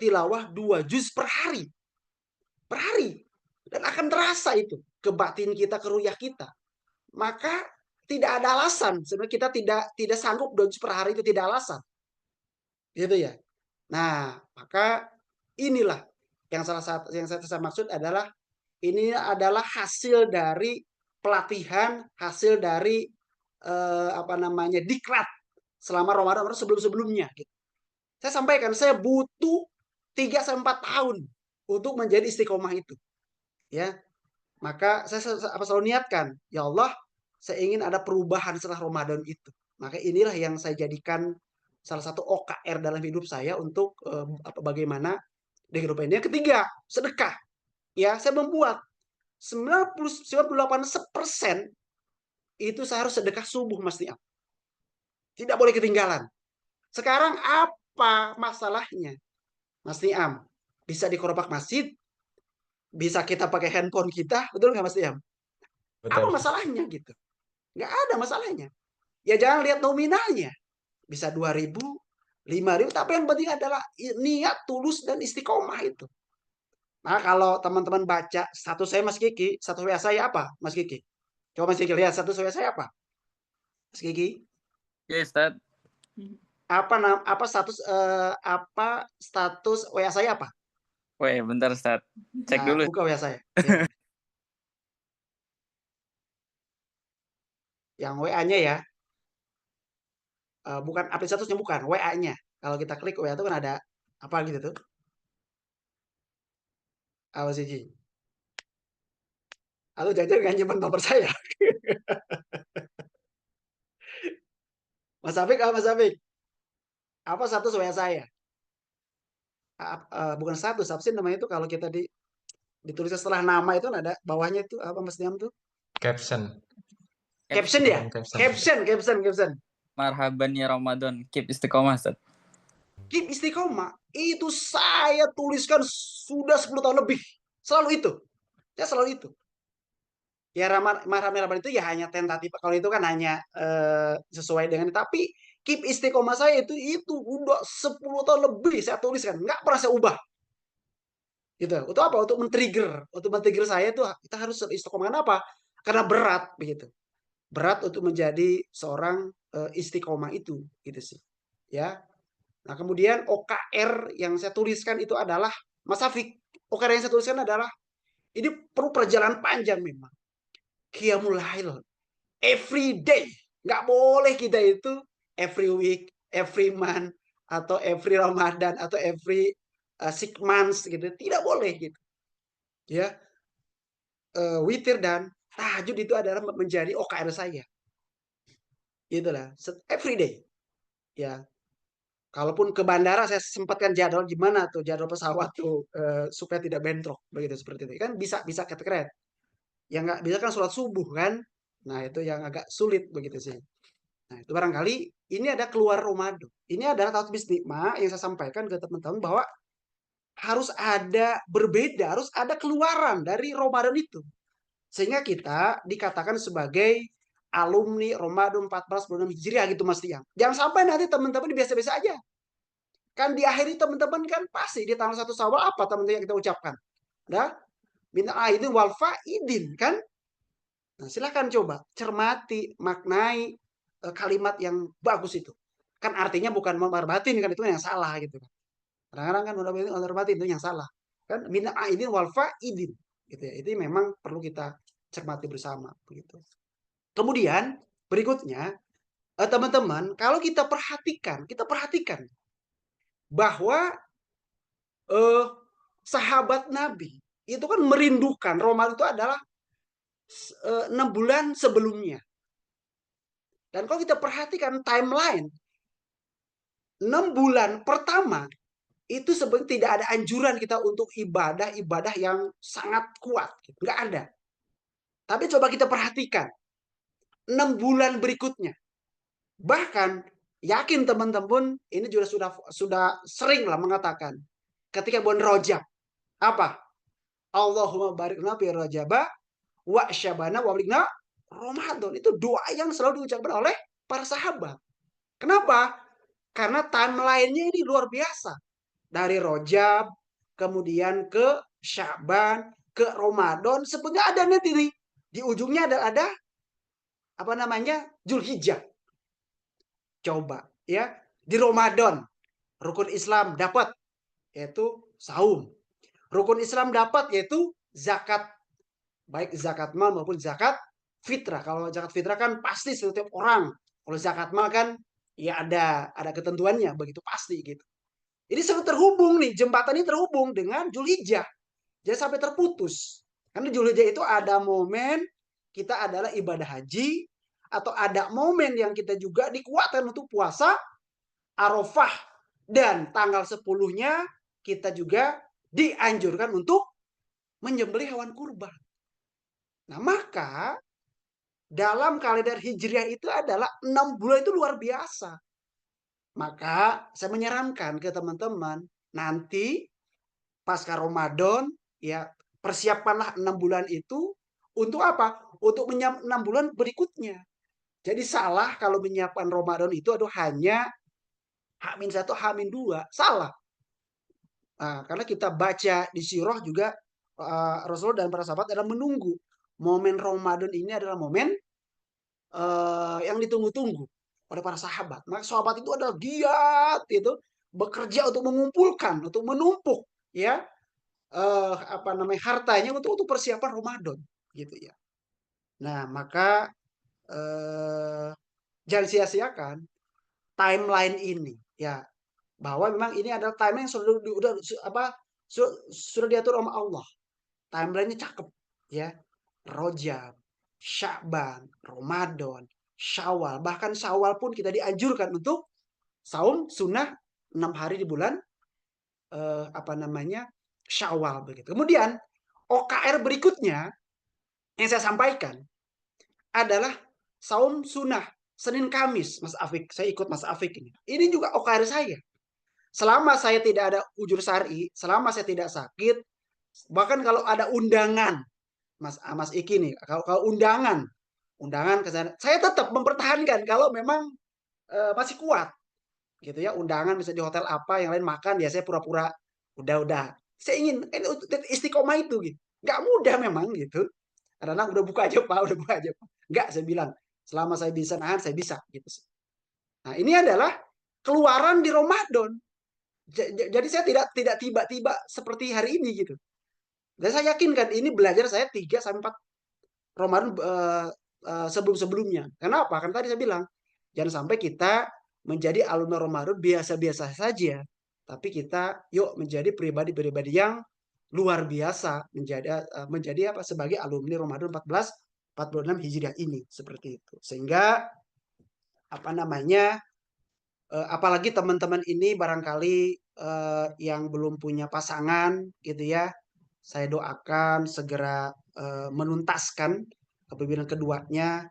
tilawah 2 juz per hari. Per hari. Dan akan terasa itu ke batin kita, ke ruyah kita. Maka tidak ada alasan. Sebenarnya kita tidak sanggup 2 juz per hari itu tidak alasan. Gitu ya. Nah, maka inilah yang salah satu yang saya maksud adalah ini adalah hasil dari pelatihan, hasil dari diklat selama Ramadan sebelum-sebelumnya gitu. Saya sampaikan saya butuh 3-4 tahun untuk menjadi istiqomah itu. Ya. Maka saya selalu niatkan, ya Allah, saya ingin ada perubahan setelah Ramadan itu. Maka inilah yang saya jadikan salah satu OKR dalam hidup saya untuk bagaimana di kehidupan ini. Yang ketiga, sedekah. Ya, saya membuat 98% itu saya harus sedekah subuh Mas Niam. Tidak boleh ketinggalan. Sekarang apa masalahnya? Mas Niam, bisa di korobak masjid, bisa kita pakai handphone kita, betul nggak Mas Niam? Apa Betul. masalahnya gitu? Nggak ada masalahnya. Ya jangan lihat nominalnya. Bisa 2.000, 5.000, tapi yang penting adalah niat tulus dan istiqomah itu. Nah, kalau teman-teman baca status saya Mas Kiki, status WA saya apa Mas Kiki? Coba Mas Kiki lihat status WA saya apa? Mas Kiki? Ya, Ustaz. Apa status WA saya apa? Weh, bentar Ustaz. Cek Nah, dulu. buka WA saya. Ya. Yang WA-nya ya. Bukan update statusnya, bukan WA-nya. Kalau kita klik WA itu kan ada apa gitu tuh. Awas sih. Atau jangan nggak nyimpen nomor saya. Mas Afik, Mas Afik. Apa status WA saya? Bukan status, apa sih namanya itu kalau kita ditulis setelah nama itu ada bawahnya itu apa Mas Diam tuh? Caption. Caption ya? Caption. Marhaban ya Ramadan, keep istiqomah Ustaz. Keep istiqomah. Itu saya tuliskan sudah 10 tahun lebih. Selalu itu. Ya selalu itu. Ya Ramadan itu ya hanya tentatif. Kalau itu kan hanya sesuai dengan, tapi keep istiqomah saya itu udah 10 tahun lebih saya tuliskan, nggak pernah saya ubah. Gitu. Untuk apa? Untuk men-trigger saya itu kita harus istiqomah. Kenapa? Karena berat begitu. Berat untuk menjadi seorang istiqomah itu gitu sih. Ya. Nah, kemudian OKR yang saya tuliskan itu adalah Mas Afik. OKR yang saya tuliskan adalah Ini perlu perjalanan panjang memang. Qiyamul Lail every day. Nggak boleh kita itu every week, every month, atau every Ramadan, atau every 6 months gitu. Tidak boleh gitu. Ya, witir dan tahajud itu adalah menjadi OKR saya. Itulah every day. Ya, kalaupun ke bandara saya sempatkan jadwal gimana tuh jadwal pesawat tuh supaya tidak bentrok begitu seperti itu. Kan bisa keren. Yang nggak bisa kan sholat subuh kan. Nah, itu yang agak sulit begitu sih. Nah, itu barangkali ini ada keluar Ramadan. Ini adalah tatbis nikmah yang saya sampaikan ke teman-teman bahwa harus ada berbeda, harus ada keluaran dari Ramadan itu. Sehingga kita dikatakan sebagai alumni Ramadan 14 bulan Hijriah gitu Mas Tiang. Jangan sampai nanti teman-teman biasa-biasa aja. Kan di akhir teman-teman kan pasti di tanggal 1 Syawal apa teman-teman yang kita ucapkan? Nah, minta aidin wal faidin kan? Nah, silahkan coba cermati, maknai kalimat yang bagus itu. Kan artinya bukan mondar batin kan, itu yang salah gitu kan. Kadang-kadang kan mondar batin itu yang salah. Kan minta aidin wal faidin gitu ya. Itu memang perlu kita cermati bersama begitu. Kemudian berikutnya teman-teman, kalau kita perhatikan bahwa sahabat Nabi itu kan merindukan Ramadan itu adalah 6 bulan sebelumnya. Dan kalau kita perhatikan timeline 6 bulan pertama itu sebenarnya tidak ada anjuran kita untuk ibadah yang sangat kuat, nggak ada. Tapi coba kita perhatikan 6 bulan berikutnya. Bahkan yakin teman-teman ini juga sudah sering lah mengatakan ketika bulan Rajab apa? Allahumma barik lana fi Rajaba wa syabana wa balikna Ramadan. Itu doa yang selalu diucapkan oleh para sahabat. Kenapa? Karena timeline-nya ini luar biasa. Dari Rajab, kemudian ke Syaban, ke Ramadan, sebenarnya ada nanti nih. Di ujungnya ada apa namanya? Zulhijjah. Coba ya, di Ramadan rukun Islam dapat yaitu saum. Rukun Islam dapat yaitu zakat, baik zakat mal maupun zakat fitrah. Kalau zakat fitrah kan pasti setiap orang. Kalau zakat mal kan ya ada ketentuannya begitu pasti gitu. Ini sangat terhubung nih, jembatan ini terhubung dengan Zulhijjah. Jangan sampai terputus. Karena Zulhijjah itu ada momen kita adalah ibadah haji atau ada momen yang kita juga dikuatkan untuk puasa Arafah dan tanggal 10-nya kita juga dianjurkan untuk menyembelih hewan kurban. Nah, maka dalam kalender Hijriah itu adalah 6 bulan itu luar biasa. Maka saya menyarankan ke teman-teman nanti pasca Ramadan ya persiapkanlah 6 bulan itu untuk apa? Untuk menyiapkan 6 bulan berikutnya. Jadi salah kalau menyiapkan Ramadan itu hanya H-1, H-2. Salah. Nah, karena kita baca di sirah juga Rasulullah dan para sahabat adalah menunggu. Momen Ramadan ini adalah momen yang ditunggu-tunggu oleh para sahabat. Maka sahabat itu adalah giat itu bekerja untuk mengumpulkan, untuk menumpuk ya hartanya untuk persiapan Ramadan gitu ya. Nah, maka jangan sia-siakan timeline ini ya, bahwa memang ini adalah timeline yang sudah diatur sama Allah. Timelinenya cakep ya. Rajab, Sya'ban, Ramadan, Syawal. Bahkan Syawal pun kita dianjurkan untuk saum sunnah 6 hari di bulan Syawal begitu. Kemudian OKR berikutnya yang saya sampaikan adalah saum sunnah Senin Kamis, Mas Afik. Saya ikut Mas Afik ini. Ini juga OKR saya. Selama saya tidak ada ujur syar'i, selama saya tidak sakit, bahkan kalau ada undangan, Mas Iki nih, kalau undangan ke sana, saya tetap mempertahankan kalau memang masih kuat, gitu ya. Undangan bisa di hotel apa, yang lain makan, ya saya pura-pura udah. Saya ingin istiqomah itu, gitu. Nggak mudah memang gitu. Karena udah buka aja Pak, Nggak, saya bilang selama saya bisa nahan, saya bisa gitu. Nah, ini adalah keluaran di Ramadan. Jadi saya tidak tiba-tiba seperti hari ini gitu. Dan saya yakin kan ini belajar saya 3 sampai 4 Ramadan sebelum-sebelumnya. Kenapa? Karena tadi saya bilang, jangan sampai kita menjadi alumni Ramadan biasa-biasa saja. Tapi kita yuk menjadi pribadi-pribadi yang luar biasa menjadi apa sebagai alumni Ramadan 1446 Hijriah ini seperti itu. Sehingga apa namanya apalagi teman-teman ini barangkali yang belum punya pasangan gitu ya. Saya doakan segera menuntaskan kepemimpinan keduanya.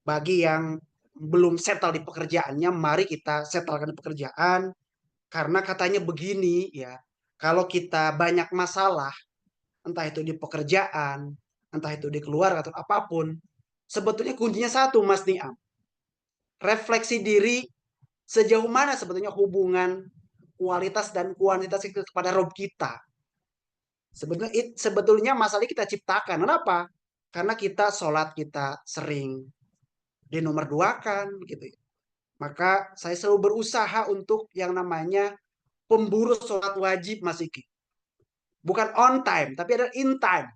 Bagi yang belum settle di pekerjaannya, mari kita settlekan di pekerjaan. Karena katanya begini ya, kalau kita banyak masalah, entah itu di pekerjaan, entah itu di keluarga atau apapun, sebetulnya kuncinya satu, Mas Niam. Refleksi diri sejauh mana sebetulnya hubungan kualitas dan kuantitas itu kepada Rob kita. Sebetulnya masalahnya kita ciptakan. Kenapa? Karena kita sholat kita sering di nomor dua kan gitu. Maka saya selalu berusaha untuk yang namanya pemburu sholat wajib Mas Iki. Bukan on time, tapi ada in time.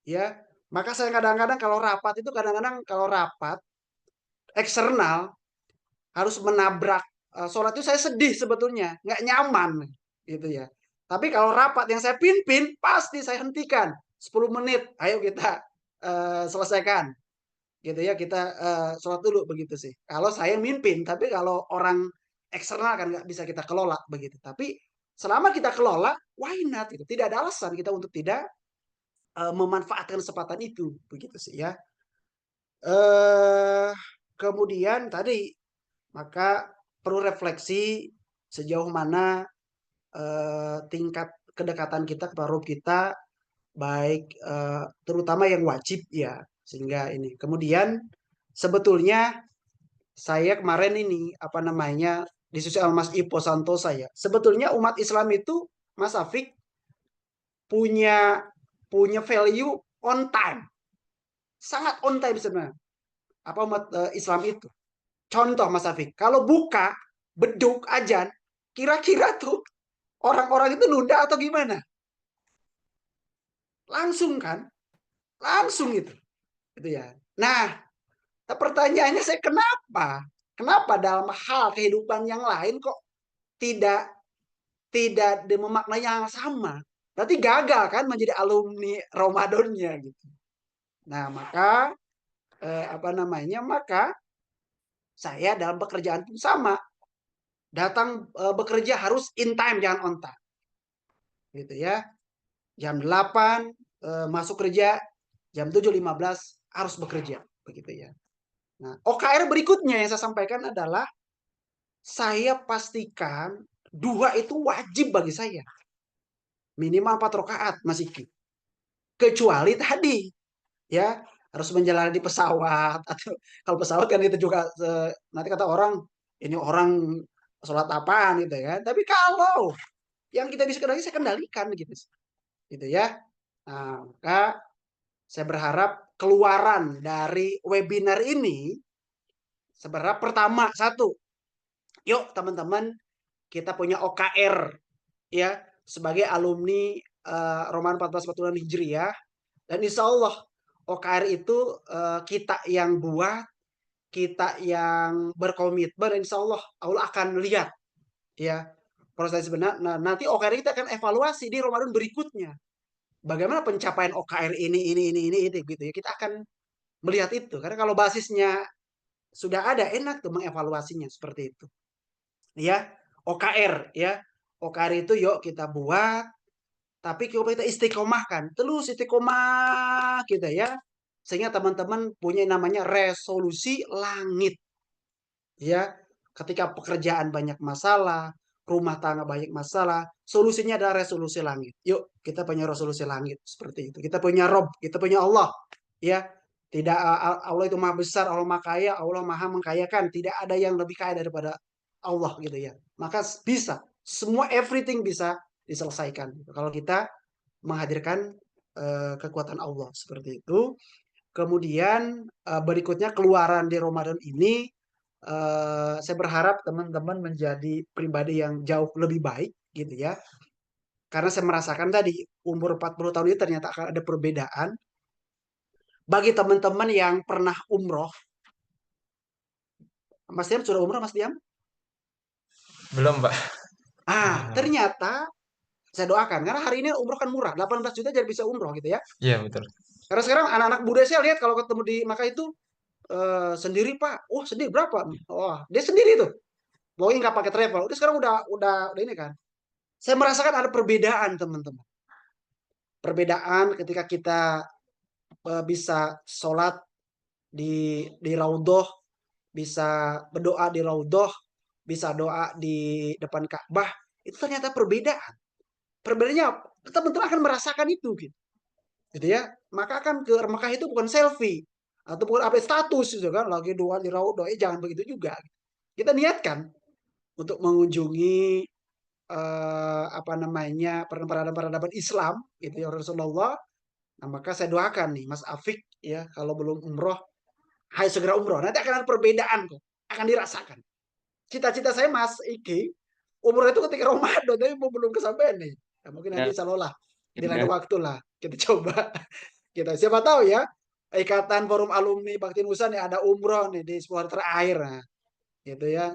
Ya, maka saya kadang-kadang kalau rapat eksternal harus menabrak sholat itu saya sedih sebetulnya, nggak nyaman gitu ya. Tapi kalau rapat yang saya pimpin pasti saya hentikan 10 menit, ayo kita selesaikan gitu ya, kita sholat dulu begitu sih. Kalau saya mimpin, tapi kalau orang eksternal kan nggak bisa kita kelola begitu. Tapi selama kita kelola, why not? Gitu. Tidak ada alasan kita untuk tidak memanfaatkan kesempatan itu begitu sih ya. Kemudian tadi maka perlu refleksi sejauh mana tingkat kedekatan kita kepada Rob kita, baik terutama yang wajib ya, sehingga ini. Kemudian sebetulnya saya kemarin ini apa namanya diskusi sama Mas Ipo Santosa ya. Sebetulnya umat Islam itu Mas Afik punya value on time. Sangat on time sebenarnya. Apa umat Islam itu? Contoh Mas Afik, kalau buka beduk ajan, kira-kira tuh orang-orang itu nunda atau gimana? Langsung kan? Langsung itu. Gitu ya. Nah, pertanyaannya saya kenapa? Kenapa dalam hal kehidupan yang lain kok tidak memaknai yang sama? Berarti gagal kan menjadi alumni Ramadannya gitu. Nah, maka apa namanya? Maka saya dalam pekerjaan pun sama. Datang bekerja harus in time, jangan on time. Gitu ya. Jam 8 masuk kerja, jam 7.15 harus bekerja, begitu ya. Nah, OKR berikutnya yang saya sampaikan adalah saya pastikan 2 itu wajib bagi saya. Minimal 4 rakaat, Mas Iki. Kecuali tadi ya, harus menjalani di pesawat atau kalau pesawat kan itu juga nanti kata orang ini orang sholat apaan gitu ya. Tapi kalau yang kita bisa kendalikan, saya kendalikan gitu. Gitu ya. Nah, maka saya berharap keluaran dari webinar ini sebenarnya pertama satu, yuk teman-teman kita punya OKR ya sebagai alumni Ramadan 1446 Hijriah, dan insya Allah OKR itu kita yang buat, kita yang berkomitmen, insya Allah Allah akan lihat ya proses sebenarnya. Nah, nanti OKR kita akan evaluasi di Ramadan berikutnya. Bagaimana pencapaian OKR ini gitu ya. Kita akan melihat itu. Karena kalau basisnya sudah ada, enak tuh mengevaluasinya seperti itu. Ya, OKR ya. OKR itu yuk kita buat, tapi kita istiqomahkan. Terus istiqomah kita ya. Sehingga teman-teman punya namanya resolusi langit. Ya, ketika pekerjaan banyak masalah, rumah tangga banyak masalah, solusinya adalah resolusi langit. Yuk, kita punya resolusi langit seperti itu. Kita punya Rob, kita punya Allah. Ya, tidak Allah itu maha besar, Allah maha kaya, Allah maha mengkayakan. Tidak ada yang lebih kaya daripada Allah gitu ya. Maka bisa, semua everything bisa diselesaikan. Kalau kita menghadirkan kekuatan Allah seperti itu. Kemudian berikutnya keluaran di Ramadan ini saya berharap teman-teman menjadi pribadi yang jauh lebih baik gitu ya. karena saya merasakan tadi umur 40 tahun ini ternyata akan ada perbedaan. Bagi teman-teman yang pernah umroh, Mas Diam sudah umroh Mas Diam? Belum, Pak. Ternyata saya doakan karena hari ini umroh kan murah, 18 juta jadi bisa umroh gitu ya. Iya, betul. Karena sekarang anak-anak muda saya lihat kalau ketemu di Makkah itu sendiri Pak, sendiri berapa? Wah, dia sendiri tuh, pokoknya nggak pakai travel. Udah sekarang udah ini kan. Saya merasakan ada perbedaan teman-teman. Perbedaan ketika kita bisa sholat di raudhoh, bisa berdoa di raudhoh, bisa doa di depan Ka'bah, itu ternyata perbedaan. Perbedaannya teman-teman akan merasakan itu gitu ya. Maka akan ke Mekah itu bukan selfie atau bukan apa status gitu kan, lagi doa di raudhoh, jangan begitu juga. Kita niatkan untuk mengunjungi apa namanya peradaban Islam gitu ya Rasulullah. Nah, maka saya doakan nih Mas Afik ya, kalau belum umroh, ayo segera umroh. Nanti akan ada perbedaan kok, akan dirasakan. Cita-cita saya Mas Iki, umroh itu ketika Ramadan, tapi belum kesampaian nih. Ya, mungkin nanti Ya, insya Allah lah, di lain ya. waktu lah kita coba. Kita siapa tahu ya, Ikatan Forum Alumni Bakti Nusa nih ada umroh nih di 10 hari terakhir, nah, gitu ya.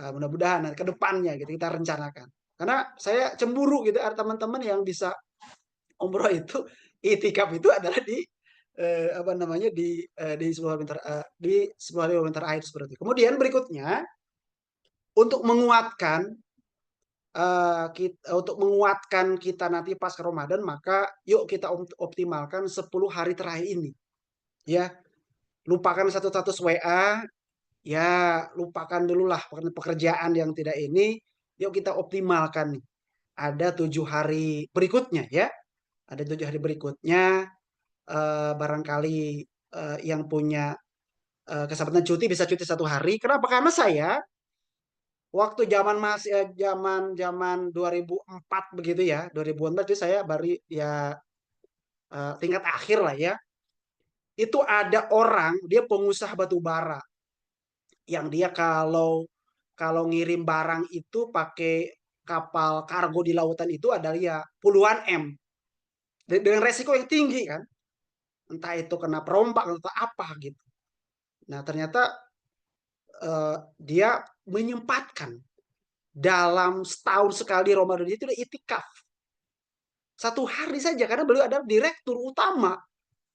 Mudah-mudahan ke depannya gitu kita rencanakan. Karena saya cemburu gitu ada teman-teman yang bisa umroh itu, itikaf itu adalah di apa namanya di 10 hari di 10 hari terakhir seperti itu. Kemudian berikutnya untuk menguatkan kita nanti pas ke Ramadan, maka yuk kita optimalkan 10 hari terakhir ini. Ya, lupakan status WA, ya lupakan dulu lah pekerjaan yang tidak ini, yuk kita optimalkan nih. Ada 7 hari berikutnya ya. Ada 7 hari berikutnya, barangkali yang punya kesempatan cuti bisa cuti 1 hari. Kenapa? Karena saya waktu zaman 2004 begitu ya, 2004 itu saya baru ya tingkat akhir lah ya. Itu ada orang dia pengusaha batu bara yang dia kalau ngirim barang itu pakai kapal kargo di lautan itu adalah ya puluhan M dengan resiko yang tinggi kan, entah itu kena perompak atau apa gitu. Nah ternyata dia menyempatkan dalam setahun sekali Ramadan itu udah itikaf 1 hari saja karena beliau adalah direktur utama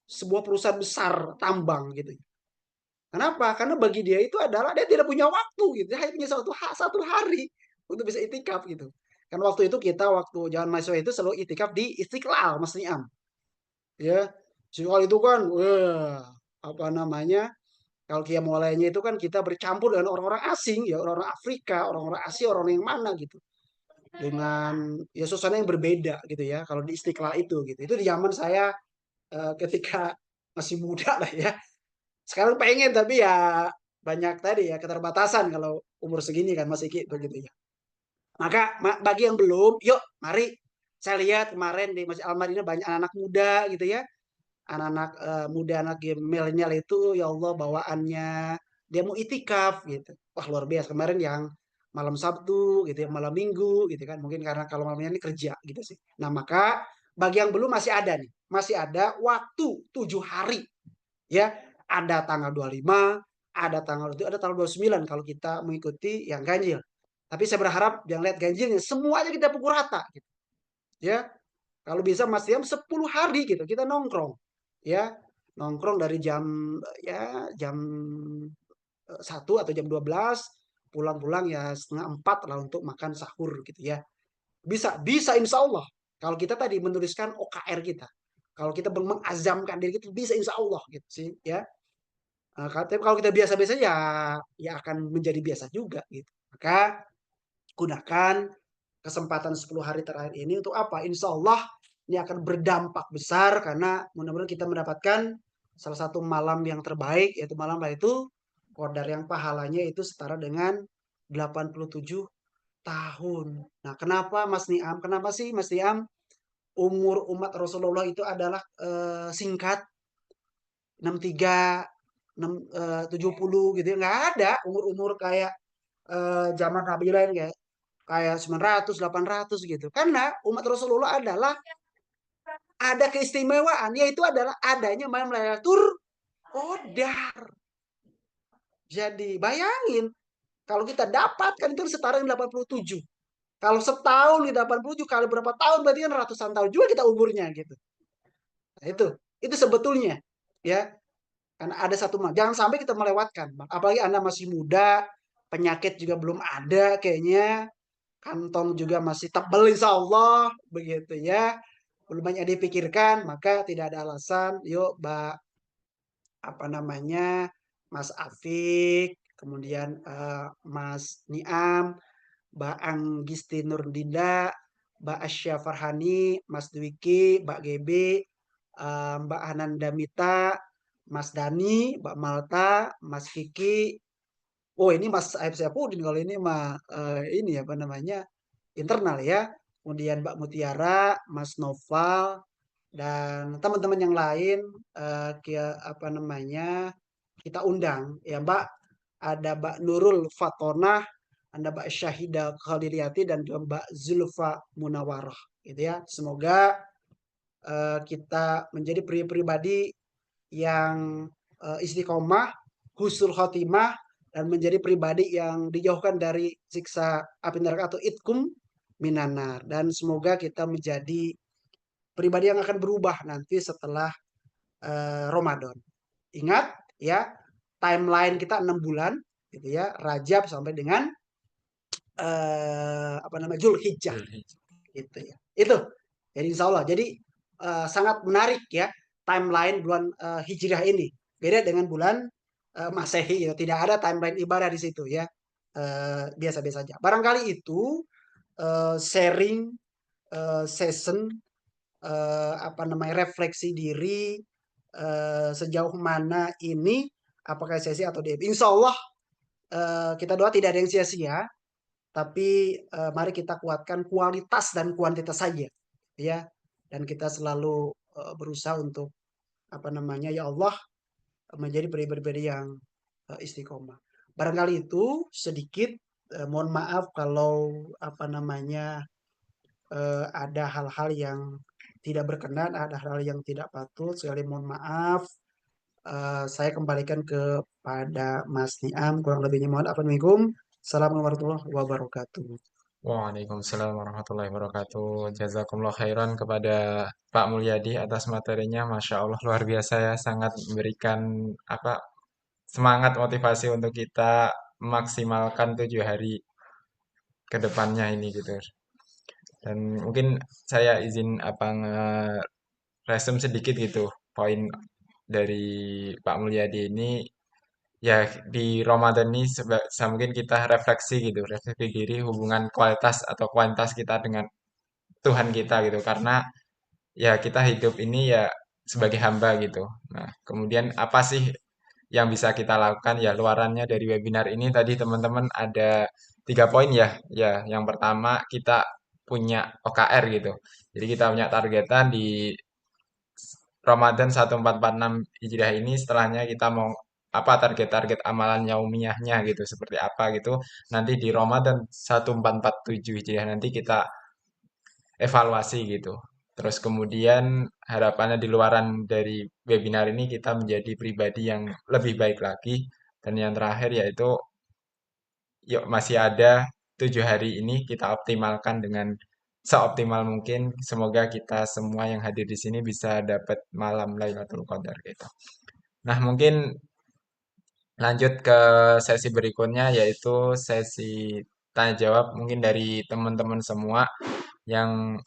sebuah perusahaan besar tambang gitu. Kenapa? Karena bagi dia itu adalah dia tidak punya waktu gitu. Dia hanya punya satu hari untuk bisa itikaf gitu. Kan waktu itu kita waktu zaman mahasiswa itu selalu itikaf di Istiqlal Mas Niam. Ya. Istiqlal itu kan apa namanya? Kalau Qiyam mulainya itu kan kita bercampur dengan orang-orang asing ya, orang-orang Afrika, orang-orang Asia, orang yang mana gitu. Dengan ya suasana yang berbeda gitu ya kalau di Istiqlal itu gitu. Itu di zaman saya ketika masih muda lah ya. Sekarang pengen tapi ya banyak tadi ya keterbatasan kalau umur segini kan masih gitu ya. Maka bagi yang belum, yuk mari saya lihat kemarin di Masjid Al-Madinah banyak anak-anak muda gitu ya. Anak-anak muda, anak milenial itu ya Allah bawaannya dia mau itikaf gitu. Wah luar biasa kemarin yang malam Sabtu gitu ya, malam Minggu gitu kan. Mungkin karena kalau malamnya ini kerja gitu sih. Nah, maka bagi yang belum masih ada nih. Masih ada waktu 7 hari. Ya, ada tanggal 25, ada tanggal itu, ada tanggal 29 kalau kita mengikuti yang ganjil. Tapi saya berharap jangan lihat ganjilnya, semuanya kita pukul rata gitu. Ya. Kalau bisa Mas Diam 10 hari gitu kita nongkrong. Ya, nongkrong dari jam 1 atau jam 12, pulang-pulang ya setengah 4 lah untuk makan sahur gitu ya. Bisa insya Allah. Kalau kita tadi menuliskan OKR kita. Kalau kita mengazamkan diri kita bisa insya Allah gitu sih ya. Tapi kalau kita biasa-biasa ya akan menjadi biasa juga gitu. Maka gunakan kesempatan 10 hari terakhir ini untuk apa? Insya Allah ini akan berdampak besar karena mudah-mudahan kita mendapatkan salah satu malam yang terbaik yaitu malam itu Qadar yang pahalanya itu setara dengan 87 tahun. Nah, kenapa Mas Niam? Kenapa sih Mas Niam umur umat Rasulullah itu adalah singkat 63 70 gitu ya. Nggak ada umur-umur kayak zaman Nabi lain kayak kayak 900, 800 gitu. Karena umat Rasulullah adalah ada keistimewaan, yaitu adalah adanya malam Lailatul Qadar. Jadi bayangin, kalau kita dapatkan itu setara dengan 87. Kalau setahun di 87 kali berapa tahun, berarti kan ratusan tahun juga kita umurnya gitu. Nah, itu sebetulnya ya. Karena ada satu jangan sampai kita melewatkan. Apalagi Anda masih muda, penyakit juga belum ada kayaknya, kantong juga masih tebal insya Allah begitu ya. Belum banyak dipikirkan, maka tidak ada alasan. Yuk, Mbak apa namanya, Mas Afik, kemudian Mas Niam, Mbak Anggisti Nurdinda, Mbak Asya Farhani, Mas Dwiki, Mbak GB, Mbak Ananda Mita, Mas Dani, Mbak Malta, Mas Kiki. Oh, ini Mas Aib Syafudin kalau ini mah ini apa namanya, internal ya. Kemudian Mbak Mutiara, Mas Noval, dan teman-teman yang lain apa namanya, kita undang ya Mbak. Ada Mbak Nurul Fatonah, ada Mbak Syahida Khaliliati, dan juga Mbak Zulfa Munawarah gitu ya. Semoga kita menjadi pribadi yang istiqomah, husnul khotimah, dan menjadi pribadi yang dijauhkan dari siksa api neraka atau itkum minanar. Dan semoga kita menjadi pribadi yang akan berubah nanti setelah Ramadan. Ingat ya, timeline kita 6 bulan gitu ya, Rajab sampai dengan apa namanya, Zulhijjah gitu ya. Itu. Jadi insya Allah. Jadi sangat menarik ya timeline bulan Hijriah ini. Beda dengan bulan Masehi ya. Tidak ada timeline ibadah di situ ya. Biasa-biasa saja. Barangkali itu sharing session apa namanya, refleksi diri sejauh mana ini, apakah sesi atau DM. Insya Allah kita doa tidak ada yang sia-sia, tapi mari kita kuatkan kualitas dan kuantitas saja ya, dan kita selalu berusaha untuk apa namanya, ya Allah, menjadi pribadi yang istiqomah. Barangkali itu sedikit, mohon maaf kalau apa namanya ada hal-hal yang tidak berkenan, ada hal-hal yang tidak patut, sekali mohon maaf. Saya kembalikan kepada Mas Niam, kurang lebihnya mohon. Assalamualaikum warahmatullahi wabarakatuh. Waalaikumsalam warahmatullahi wabarakatuh. Jazakumullah khairan kepada Pak Mulyadi atas materinya. Masya Allah, luar biasa ya. Sangat memberikan apa, semangat motivasi untuk kita memaksimalkan 7 hari ke depannya ini gitu. Dan mungkin saya izin apa nge-resume sedikit gitu poin dari Pak Mulyadi ini. Ya, di Ramadan ini mungkin kita refleksi gitu, refleksi diri hubungan kualitas atau kuantitas kita dengan Tuhan kita gitu. Karena ya kita hidup ini ya sebagai hamba gitu. Nah, kemudian apa sih yang bisa kita lakukan? Ya, luarannya dari webinar ini tadi teman-teman ada 3 poin ya. Ya, yang pertama kita punya OKR gitu. Jadi kita punya targetan di Ramadan 1446 Hijriah ini, setelahnya kita mau apa target-target amalan yaumiyahnya gitu, seperti apa gitu. Nanti di Ramadan 1447 Hijriah nanti kita evaluasi gitu. Terus kemudian harapannya di luaran dari webinar ini kita menjadi pribadi yang lebih baik lagi. Dan yang terakhir yaitu yuk masih ada 7 hari ini kita optimalkan dengan seoptimal mungkin. Semoga kita semua yang hadir di sini bisa dapat malam Lailatul Qadar gitu. Nah, mungkin lanjut ke sesi berikutnya yaitu sesi tanya jawab. Mungkin dari teman-teman semua yang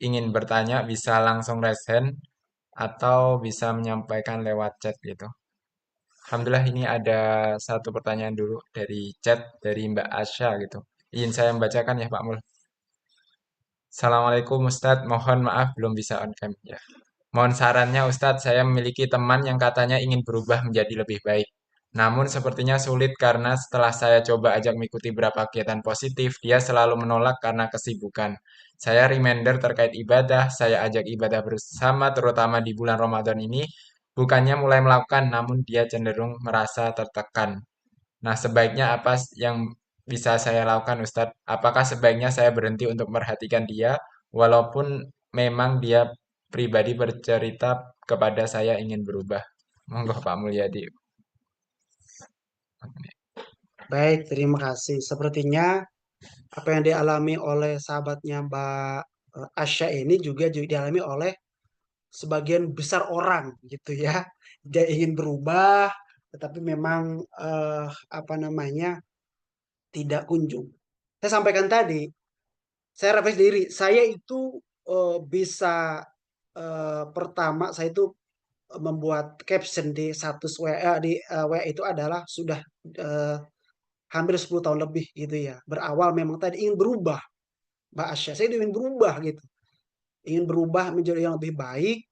ingin bertanya bisa langsung raise hand atau bisa menyampaikan lewat chat gitu. Alhamdulillah ini ada satu pertanyaan dulu dari chat dari Mbak Asya gitu. Izin saya membacakan ya Pak Mul. Assalamualaikum Ustadz, mohon maaf belum bisa on cam ya. Mohon sarannya Ustadz, saya memiliki teman yang katanya ingin berubah menjadi lebih baik. Namun sepertinya sulit karena setelah saya coba ajak mengikuti beberapa kegiatan positif, dia selalu menolak karena kesibukan. Saya reminder terkait ibadah, saya ajak ibadah bersama terutama di bulan Ramadan ini, bukannya mulai melakukan, namun dia cenderung merasa tertekan. Nah, sebaiknya apa yang bisa saya lakukan Ustadz? Apakah sebaiknya saya berhenti untuk memperhatikan dia walaupun memang dia pribadi bercerita kepada saya ingin berubah? Monggo Pak Mulyadi. Baik, terima kasih. Sepertinya apa yang dialami oleh sahabatnya Mbak Asya ini juga dialami oleh sebagian besar orang gitu ya. Dia ingin berubah, tetapi memang apa namanya tidak kunjung. Saya sampaikan tadi, saya refleksi diri, saya itu bisa pertama saya itu membuat caption di status WA di WA itu adalah sudah eh, hampir 10 tahun lebih gitu ya. Berawal memang tadi ingin berubah, Mbak Asya. Saya ingin berubah gitu. Ingin berubah menjadi yang lebih baik.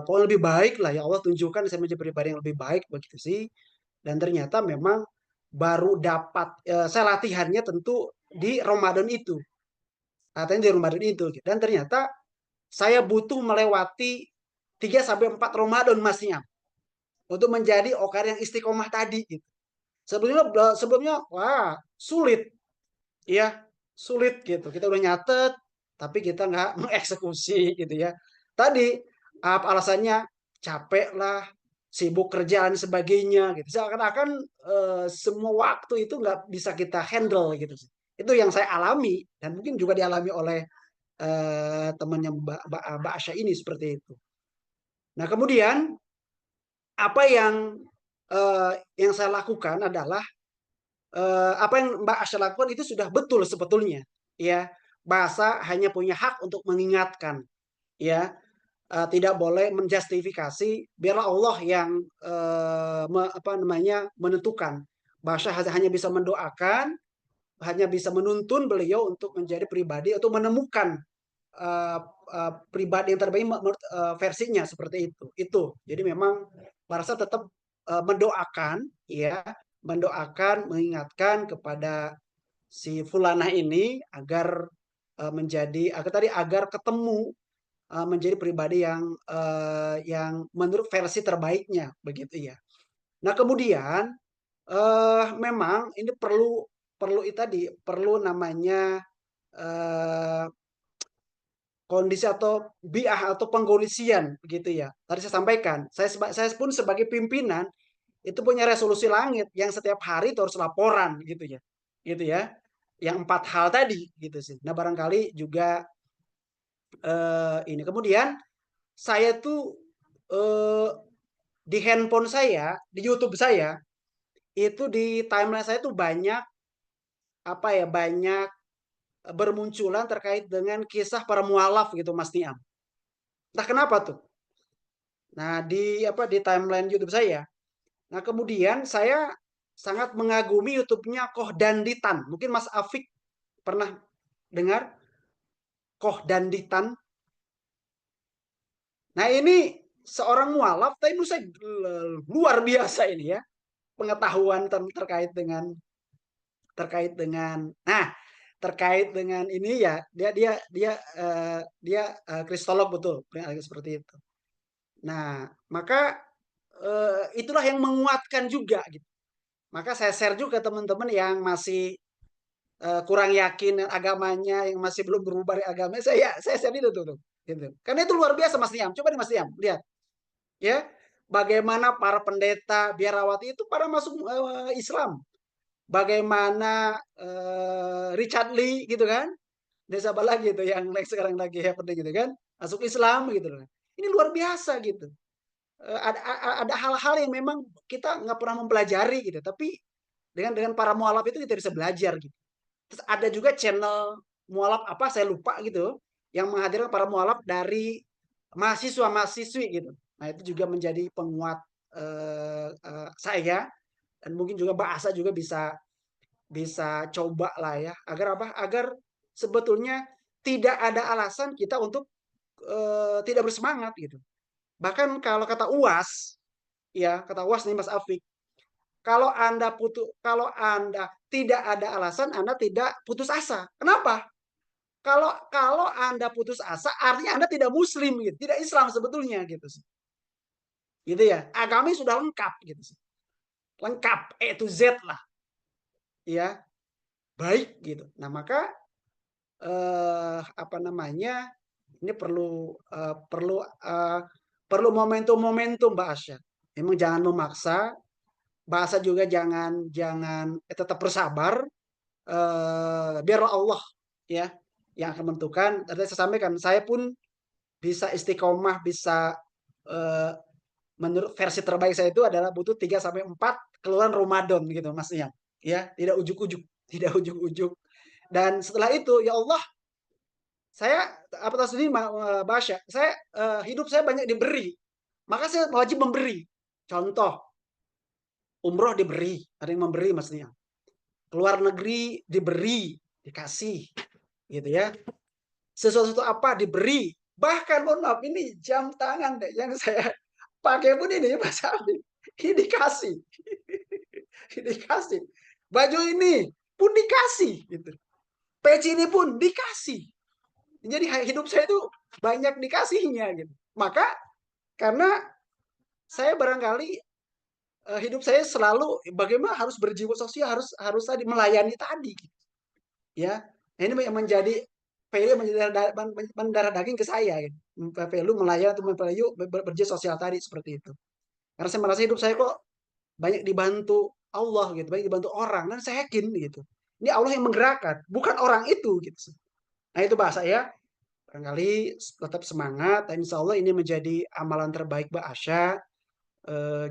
Pokoknya lebih baik lah ya Allah tunjukkan saya menjadi pribadi yang lebih baik begitu sih. Dan ternyata memang baru dapat saya latihannya tentu di Ramadan itu. Latihan di Ramadan itu. Dan ternyata saya butuh melewati 3 sampai 4 Ramadan masnya untuk menjadi okar yang istiqomah tadi gitu. Sebelumnya wah sulit ya, sulit gitu. Kita udah nyatet tapi kita nggak mengeksekusi gitu ya. Tadi apa alasannya? Capek lah, sibuk kerjaan sebagainya gitu. Seakan-akan semua waktu itu nggak bisa kita handle gitu. Itu yang saya alami dan mungkin juga dialami oleh temannya Mbak Asya ini seperti itu. Nah kemudian apa yang saya lakukan adalah apa yang Mbak Asya lakukan itu sudah betul sebetulnya, ya. Bahasa hanya punya hak untuk mengingatkan, ya. Tidak boleh menjustifikasi, biarlah Allah yang apa namanya menentukan. Bahasa hanya bisa mendoakan, hanya bisa menuntun beliau untuk menjadi pribadi, untuk menemukan pribadi yang terbaik versinya seperti itu. Jadi memang Barca tetap mendoakan, ya, mendoakan, mengingatkan kepada si Fulana ini agar agar ketemu menjadi pribadi yang menurut versi terbaiknya begitu ya. Nah kemudian memang ini perlu namanya kondisi atau biah atau pengkondisian begitu ya. Tadi saya sampaikan, saya pun sebagai pimpinan itu punya resolusi langit yang setiap hari itu harus laporan gitu ya. Gitu ya. Yang 4 hal tadi gitu sih. Nah, barangkali juga ini kemudian saya tuh di handphone saya, di YouTube saya itu di timeline saya tuh banyak apa ya, banyak bermunculan terkait dengan kisah para mualaf gitu Mas Niam. Entah kenapa tuh. Nah, di timeline YouTube saya. Nah, kemudian saya sangat mengagumi YouTube-nya Koh Danditan. Mungkin Mas Afik pernah dengar Koh Danditan. Nah, ini seorang mualaf, tapi menurut saya luar biasa ini ya. Pengetahuan terkait dengan ini ya, dia kristolog betul, seperti itu. Nah, maka itulah yang menguatkan juga gitu. Maka saya share juga ke teman-teman yang masih kurang yakin agamanya, yang masih belum berubah dari agamanya, saya share itu tuh, gitu. Karena itu luar biasa Mas Niam. Coba nih Mas Niam, lihat. Ya, bagaimana para pendeta biarawati itu pada masuk Islam. Bagaimana Richard Lee gitu kan? Desa lagi itu yang sekarang lagi happening gitu kan? Masuk Islam gitu loh. Ini luar biasa gitu. Ada hal-hal yang memang kita nggak pernah mempelajari gitu, tapi dengan para mualaf itu kita bisa belajar gitu. Terus ada juga channel mualaf apa saya lupa gitu, yang menghadirkan para mualaf dari mahasiswa-mahasiswi gitu. Nah itu juga menjadi penguat saya, dan mungkin juga bahasa juga bisa coba lah ya, agar apa? Agar sebetulnya tidak ada alasan kita untuk tidak bersemangat gitu. Bahkan kalau kata UAS, ya kata UAS nih Mas Afik, kalau Anda tidak ada alasan, Anda tidak putus asa. Kenapa? Kalau Anda putus asa, artinya Anda tidak Muslim gitu, tidak Islam sebetulnya gitu sih. Gitu ya. Agamanya sudah lengkap gitu sih. Lengkap A to Z lah. ya baik gitu. Nah, maka apa namanya? Ini perlu momentum-momentum Mbak Asya. Memang jangan memaksa, bahasa juga jangan jangan tetap bersabar. Biarlah Allah ya yang akan menentukan. Tadi saya sampaikan, saya pun bisa istiqomah, bisa eh, menurut versi terbaik saya itu adalah butuh 3 sampai 4 keluaran Ramadan gitu Mas Ian. Ya, tidak ujuk-ujuk, tidak ujuk-ujuk. Dan setelah itu ya Allah, saya apa tahu sendiri Basya, saya hidup saya banyak diberi. Maka saya wajib memberi. Contoh, umroh diberi, ada yang memberi Mas Ian. Keluar negeri diberi, dikasih gitu ya. Sesuatu apa diberi. Bahkan mohon maaf, ini jam tangan deh yang saya pakai pun ini Mas Abi. Ini dikasih. Dikasih. Baju ini pun dikasih gitu. Peci ini pun dikasih. Jadi hidup saya itu banyak dikasihnya gitu. Maka karena saya barangkali hidup saya selalu bagaimana harus berjiwa sosial, harus tadi melayani tadi gitu. Ya. Nah, ini yang menjadi value mendarah daging ke saya gitu. Value melayani atau berjiwa sosial tadi seperti itu. Karena saya merasa hidup saya kok banyak dibantu Allah gitu, banyak dibantu orang, dan saya yakin gitu. Ini Allah yang menggerakkan, bukan orang itu gitu. Nah, itu bahasa ya. Barangkali tetap semangat, dan insya Allah ini menjadi amalan terbaik Mbak Asya.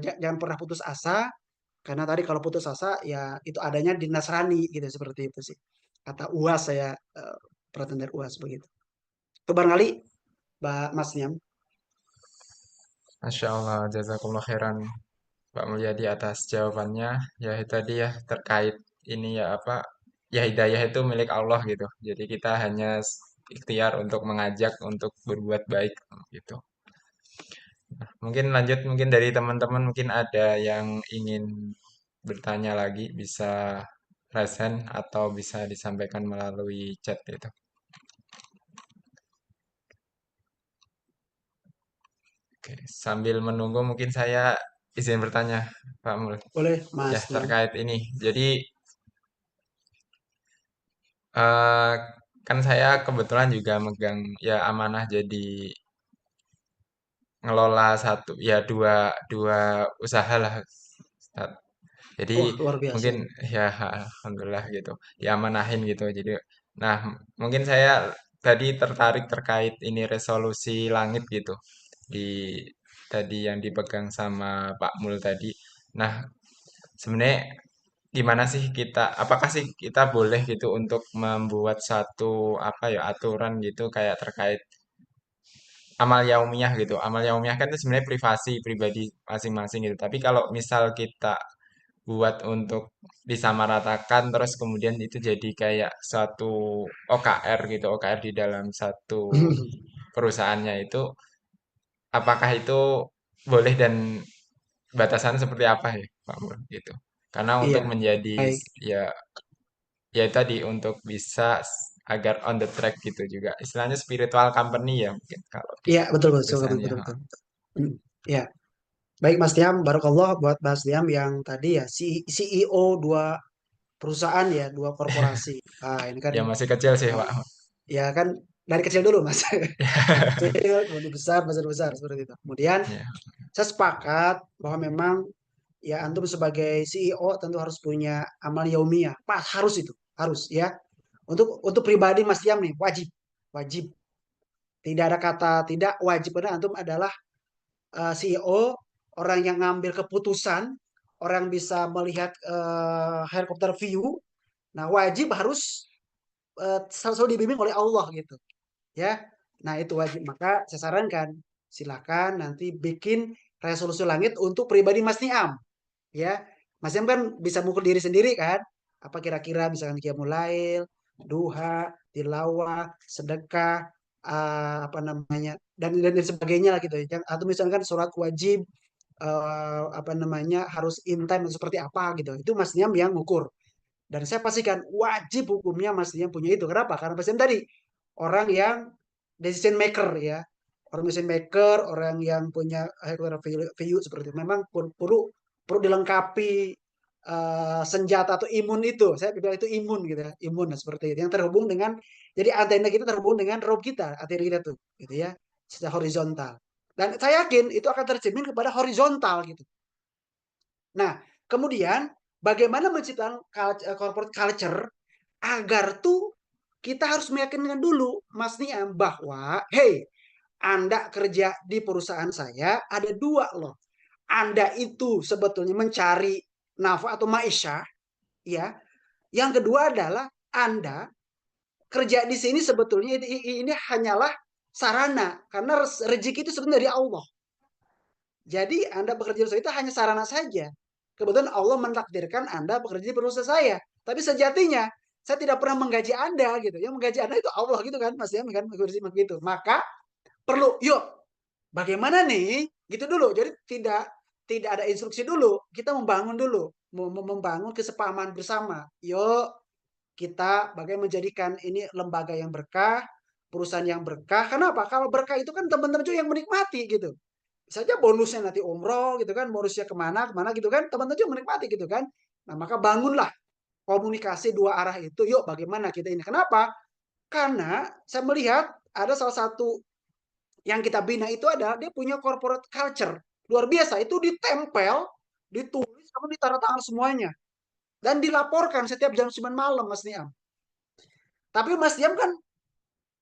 Jangan pernah putus asa, karena tadi kalau putus asa ya itu adanya di Nasrani gitu, seperti itu sih. Kata UAS saya perhatian dari UAS begitu. Itu barangkali Mbak Mas Niam. Masya Allah, jazakumullah khairan Pak Mulyadi atas jawabannya. Ya itu tadi ya terkait ini ya apa ya hidayah itu milik Allah gitu. Jadi kita hanya ikhtiar untuk mengajak untuk berbuat baik gitu. Mungkin lanjut mungkin dari teman-teman mungkin ada yang ingin bertanya lagi bisa raise atau bisa disampaikan melalui chat gitu. Oke, sambil menunggu mungkin saya izin bertanya Pak Mul. Boleh Ya Mas Niam. terkait ini. Jadi eh, kan saya kebetulan juga megang ya amanah jadi ngelola satu ya dua dua usaha lah Ustaz. Jadi Wah, luar biasa. mungkin ya alhamdulillah gitu diamanahin gitu. Jadi nah mungkin saya tadi tertarik terkait ini resolusi langit gitu di tadi yang dipegang sama Pak Mul tadi. Nah sebenarnya gimana sih kita apakah sih kita boleh gitu untuk membuat satu apa ya aturan gitu kayak terkait amal yaumiyah gitu. Amal yaumiyah kan itu sebenarnya privasi pribadi masing-masing gitu. Tapi kalau misal kita buat untuk disamaratakan terus kemudian itu jadi kayak suatu OKR gitu, OKR di dalam satu perusahaannya itu apakah itu boleh dan batasan seperti apa ya, Pak Mur gitu. Karena untuk Iya, menjadi baik. ya ya tadi untuk bisa agar on the track gitu juga. Istilahnya spiritual company ya mungkin kalau di Iya, betul betul betul perusahaan ya. betul betul. Hmm, ya. Baik Mas Tiam, Barakallah buat Mas Tiam yang tadi ya CEO dua perusahaan ya, dua korporasi. Ah, ini kan Ya masih kecil sih, eh, Pak. ya kan dari kecil dulu Mas. Kecil, kemudian besar, besar, besar seperti itu. Kemudian Ya, saya sepakat bahwa memang ya antum sebagai CEO tentu harus punya amal yaumiyah. Pas harus itu, harus ya. Untuk pribadi Mas Tiam nih wajib, wajib. Tidak ada kata tidak wajib, karena antum adalah CEO, orang yang ngambil keputusan, orang bisa melihat helikopter view. Nah, wajib harus selalu dibimbing oleh Allah gitu, ya. Nah, itu wajib. Maka saya sarankan, silakan nanti bikin resolusi langit untuk pribadi Mas Niam, ya. Mas Niam kan bisa mengukur diri sendiri kan? Apa kira-kira misalkan qiyamul lail, duha, tilawah, sedekah, apa namanya, dan sebagainya lah gitu. Atau misalkan sholat wajib, apa namanya, harus in time atau seperti apa gitu. Itu Mas Niam yang ngukur. Dan saya pastikan wajib hukumnya Mas Niam punya itu. Kenapa? Karena Mas Niam tadi orang yang decision maker ya. Orang decision maker, orang yang punya value seperti itu. Memang perlu dilengkapi senjata atau imun itu. Saya bilang itu imun gitu ya, imun seperti itu. Yang terhubung dengan jadi antena kita terhubung dengan rob kita, arteri kita tuh, gitu ya, secara horizontal. Dan saya yakin itu akan tercermin kepada horizontal gitu. Nah, kemudian bagaimana menciptakan corporate culture agar tuh kita harus meyakinkan dulu Mas Niam bahwa, hey, Anda kerja di perusahaan saya ada dua loh. Anda itu sebetulnya mencari nafkah atau maisha, ya. Yang kedua adalah Anda kerja di sini sebetulnya ini hanyalah sarana karena rezeki itu sebenarnya dari Allah. Jadi Anda bekerja di perusahaan itu hanya sarana saja. Kebetulan Allah mentakdirkan Anda bekerja di perusahaan saya. Tapi sejatinya saya tidak pernah menggaji Anda gitu. Yang menggaji Anda itu Allah gitu kan, Mas ya, kan begitu. Maka perlu, yuk, bagaimana nih? Gitu dulu. Jadi tidak ada instruksi dulu. Kita membangun dulu, membangun kesepahaman bersama. Yuk, kita bagaimana menjadikan ini lembaga yang berkah, perusahaan yang berkah. Kenapa? Kalau berkah itu kan teman-teman juga yang menikmati gitu. Saja bonusnya nanti umroh gitu kan, bonusnya kemana gitu kan, teman-teman juga menikmati gitu kan. Nah, maka bangunlah komunikasi dua arah itu. Yuk, bagaimana kita ini? Kenapa? Karena saya melihat ada salah satu yang kita bina itu ada dia punya corporate culture luar biasa, itu ditempel, ditulis, kemudian ditanda tangan semuanya dan dilaporkan setiap jam 9 malam, Mas Niam. Tapi Mas Niam kan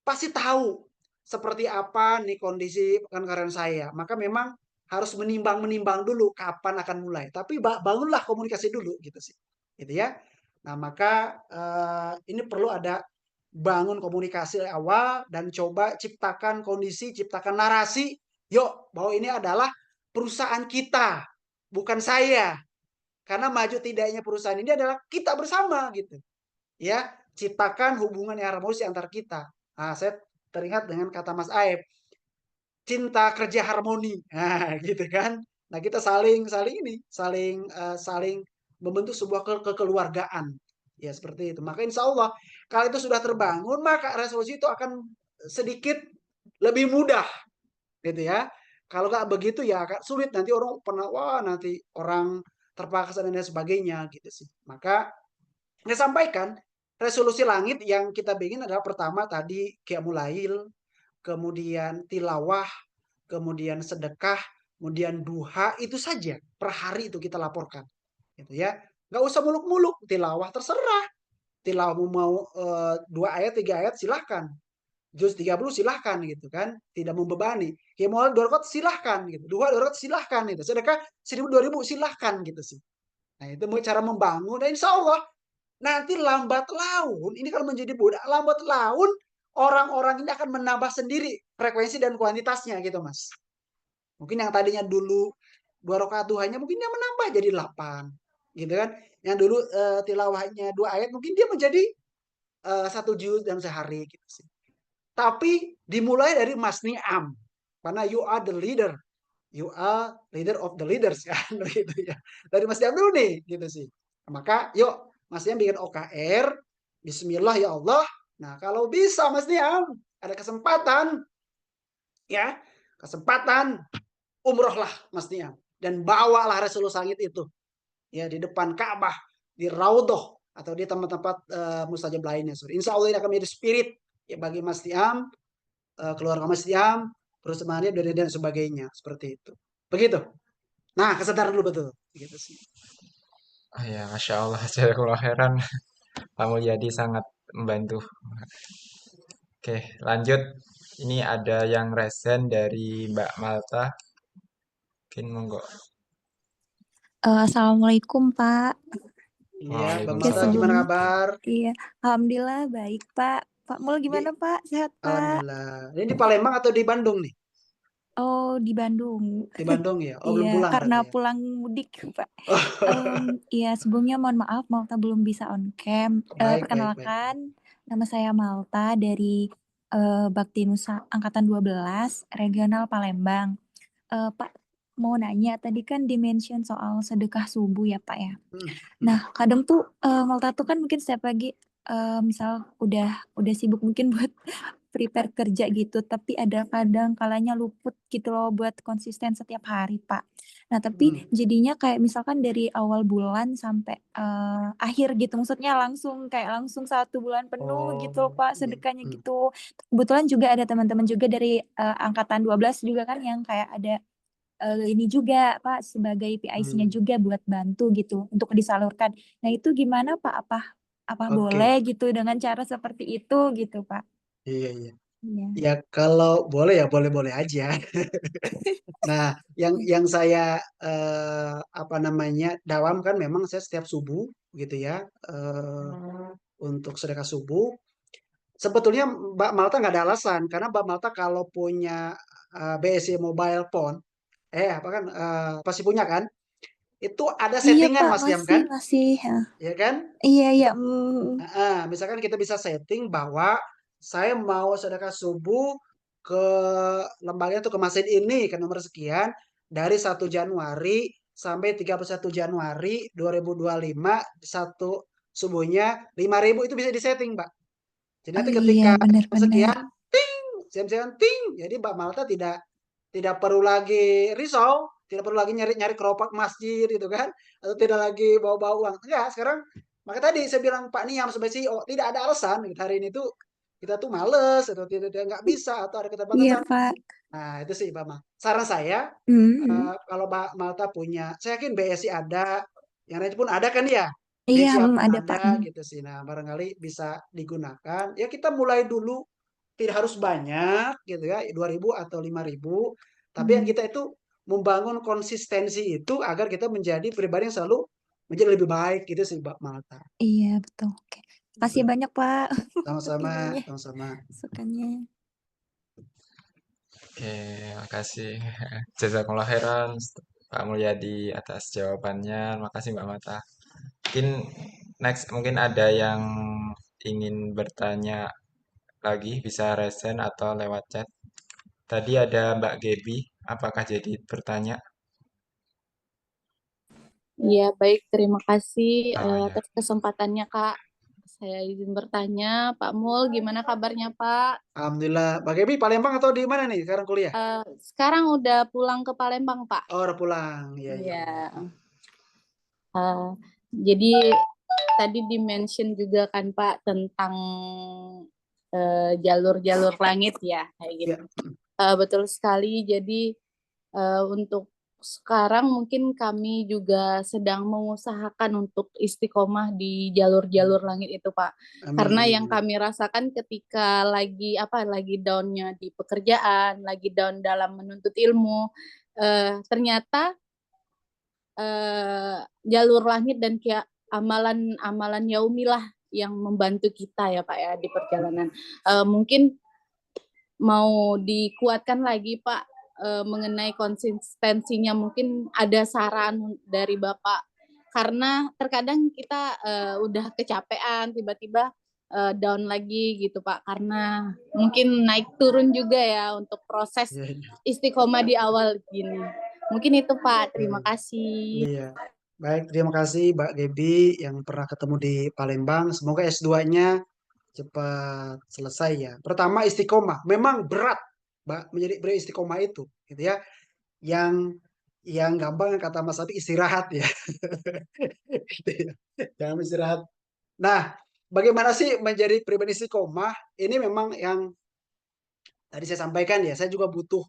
pasti tahu seperti apa nih kondisi karyawan saya. Maka memang harus menimbang dulu kapan akan mulai. Tapi bangunlah komunikasi dulu gitu sih. Gitu ya. Nah, maka ini perlu ada bangun komunikasi dari awal dan coba ciptakan kondisi, ciptakan narasi. Yuk, bahwa ini adalah perusahaan kita, bukan saya. Karena maju tidaknya perusahaan ini adalah kita bersama gitu. Ya, ciptakan hubungan yang harmonis antar kita. Nah, saya teringat dengan kata Mas Aib, cinta kerja harmoni. Nah, gitu kan. Nah, kita saling membentuk sebuah kekeluargaan. Ya, seperti itu. Maka insya Allah, kalau itu sudah terbangun, maka resolusi itu akan sedikit lebih mudah. Gitu ya. Kalau nggak begitu ya agak sulit. Nanti orang nanti orang terpaksa dan lain sebagainya. Gitu sih. Maka saya sampaikan, resolusi langit yang kita bikin adalah pertama tadi Qiyamul Lail, kemudian tilawah, kemudian sedekah, kemudian duha, itu saja per hari itu kita laporkan. Gitu ya. Nggak usah muluk-muluk, tilawah terserah. Tilawah mau 2 ayat, 3 ayat silahkan. Juz 30 silahkan gitu kan, tidak membebani. Qiyamul Lail 2 rakaat silahkan gitu. Duha 2 rakaat silahkan gitu. Sedekah 1000 2000 silahkan gitu sih. Nah, itu cara membangun dan insya Allah nanti lambat laun, ini kalau menjadi budak, lambat laun orang-orang ini akan menambah sendiri frekuensi dan kuantitasnya gitu, Mas. Mungkin yang tadinya dulu 2 rakaat duhanya mungkin dia menambah jadi 8. Gitu kan. Yang dulu tilawahnya 2 ayat mungkin dia menjadi 1 juz dalam sehari gitu sih. Tapi dimulai dari Mas Niam. Karena you are the leader. You are leader of the leaders kan gitu ya. Dari Mas Niam dulu nih gitu sih. Maka yuk Mas Niam bikin OKR, bismillah ya Allah. Nah, kalau bisa Mas Niam, ada kesempatan, ya, kesempatan umrohlah Mas Niam. Dan bawalah resolusi langit itu. Ya, di depan Ka'bah, di Raudhah, atau di tempat-tempat mustajab lainnya. Insya Allah ini akan menjadi spirit ya, bagi Mas Niam, keluarga Mas Niam, perusahaan dan sebagainya. Seperti itu. Begitu. Nah, kesadaran dulu betul. Begitu sih. Ah ya, Masya Allah, jazakallahu khairan. Pak Mulyadi sangat membantu. Oke, lanjut. Ini ada yang resen dari Mbak Malta. Mungkin monggo. Assalamualaikum Pak. Iya, Mbak Oke, Malta gimana sebelumnya kabar? iya, alhamdulillah baik Pak. Pak Mul gimana Pak? Sehat Pak? Alhamdulillah. Ini di Palembang atau di Bandung nih? Oh, di Bandung. Di Bandung ya? Oh, belum Iya, pulang karena berarti ya? pulang mudik Pak. Oh, Iya, sebelumnya mohon maaf Malta belum bisa on cam. baik. Perkenalkan, nama saya Malta dari Bakti Nusa Angkatan 12, Regional Palembang. Pak, mau nanya, tadi kan dimention soal sedekah subuh ya Pak ya. Nah, kadang tuh Malta tuh kan mungkin setiap pagi misal udah sibuk mungkin buat prepare kerja gitu, tapi ada kadang kalanya luput gitu loh buat konsisten setiap hari, Pak. Nah, tapi Hmm. jadinya kayak misalkan dari awal bulan sampai akhir gitu, maksudnya kayak langsung 1 bulan penuh gitu loh, Oh, Pak, iya. sedekahnya gitu. Kebetulan juga ada teman-teman juga dari angkatan 12 juga kan yang kayak ada ini juga, Pak, sebagai PIC-nya Hmm. juga buat bantu gitu untuk disalurkan. Nah, itu gimana, Pak? Apa Oke. boleh gitu dengan cara seperti itu gitu, Pak? Iya, iya. Iya. Ya kalau boleh ya boleh-boleh aja. Nah, yang saya apa namanya dawamkan memang saya setiap subuh gitu ya untuk sedekah subuh. Sebetulnya Mbak Malta nggak ada alasan karena Mbak Malta kalau punya BSI mobile phone, apa kan pasti punya kan? Itu ada Iya, settingan Pak, Mas Diam masih kan? masih, heeh. Ya kan? Iya iya, Misalkan kita bisa setting bahwa saya mau sedekah subuh ke lembaga itu ke masjid ini ke nomor sekian dari 1 Januari sampai 31 Januari 2025 satu subuhnya 5.000 itu bisa disetting, Mbak. Jadi oh nanti iya, ketika benar-benar. sekian, ting, jam-jam ting. Jadi Mbak Malta tidak tidak perlu lagi risau, tidak perlu lagi nyari-nyari keropak masjid gitu kan, atau tidak lagi bawa-bawa uang. Enggak, sekarang maka tadi saya bilang Pak Niam sebagai CEO tidak ada alasan gitu, hari ini tuh kita tuh males atau tidak nggak bisa atau ada Iya, keterbatasan. Pak. Nah, itu sih Mbak Mal. Saran saya Mhm. kalau Mbak Malta punya, saya yakin BSI ada, yang lain pun ada kan ya? Iya, BCA pun ada, Pak. ada gitu sih. Nah, barangkali bisa digunakan. Ya kita mulai dulu tidak harus banyak gitu ya, 2.000 atau 5.000. Tapi yang Mmm. kita itu membangun konsistensi itu agar kita menjadi pribadi yang selalu menjadi lebih baik gitu sih Mbak Malta. Iya, betul, oke. Makasih banyak, Pak, untuk Sama-sama, ininya, sama-sama. masukannya. Oke, makasih. Jazakallah khairan Pak Mulyadi atas jawabannya. Makasih Mbak Mata. Mungkin next mungkin ada yang ingin bertanya lagi bisa resen atau lewat chat. Tadi ada Mbak Gebi, apakah jadi bertanya? Iya, baik. Terima kasih Oh ya, atas kesempatannya, Kak. Saya izin bertanya, Pak Mul, gimana kabarnya, Pak? Alhamdulillah. Mbak Gebi Palembang atau di mana nih sekarang kuliah? Sekarang udah pulang ke Palembang, Pak. Oh, udah pulang. Iya, iya, Iya. iya. Eh, jadi tadi dimention juga kan, Pak, tentang jalur-jalur langit ya, kayak gitu. Iya. Betul sekali. Jadi untuk sekarang mungkin kami juga sedang mengusahakan untuk istiqomah di jalur-jalur langit itu, Pak. Amin, Karena amin, yang amin. kami rasakan ketika lagi down-nya di pekerjaan, lagi down dalam menuntut ilmu, ternyata jalur langit dan kayak amalan-amalan yaumilah yang membantu kita ya, Pak, ya, di perjalanan. Mungkin mau dikuatkan lagi, Pak, mengenai konsistensinya, mungkin ada saran dari Bapak. Karena terkadang kita udah kecapean, tiba-tiba down lagi gitu, Pak. Karena mungkin naik turun juga ya untuk proses Iya, iya. istiqomah di awal gini. Mungkin itu, Pak. Terima Iya. kasih. Iya. Baik, terima kasih Mbak Gebi yang pernah ketemu di Palembang. Semoga S2-nya cepat selesai ya. Pertama istiqomah, memang berat Mbak menjadi beristiqomah itu, gitu ya. Yang gampang kata Mas Abi istirahat ya. Gitu ya. Jangan istirahat. Nah, bagaimana sih menjadi pribadi istiqomah? Ini memang yang tadi saya sampaikan ya. Saya juga butuh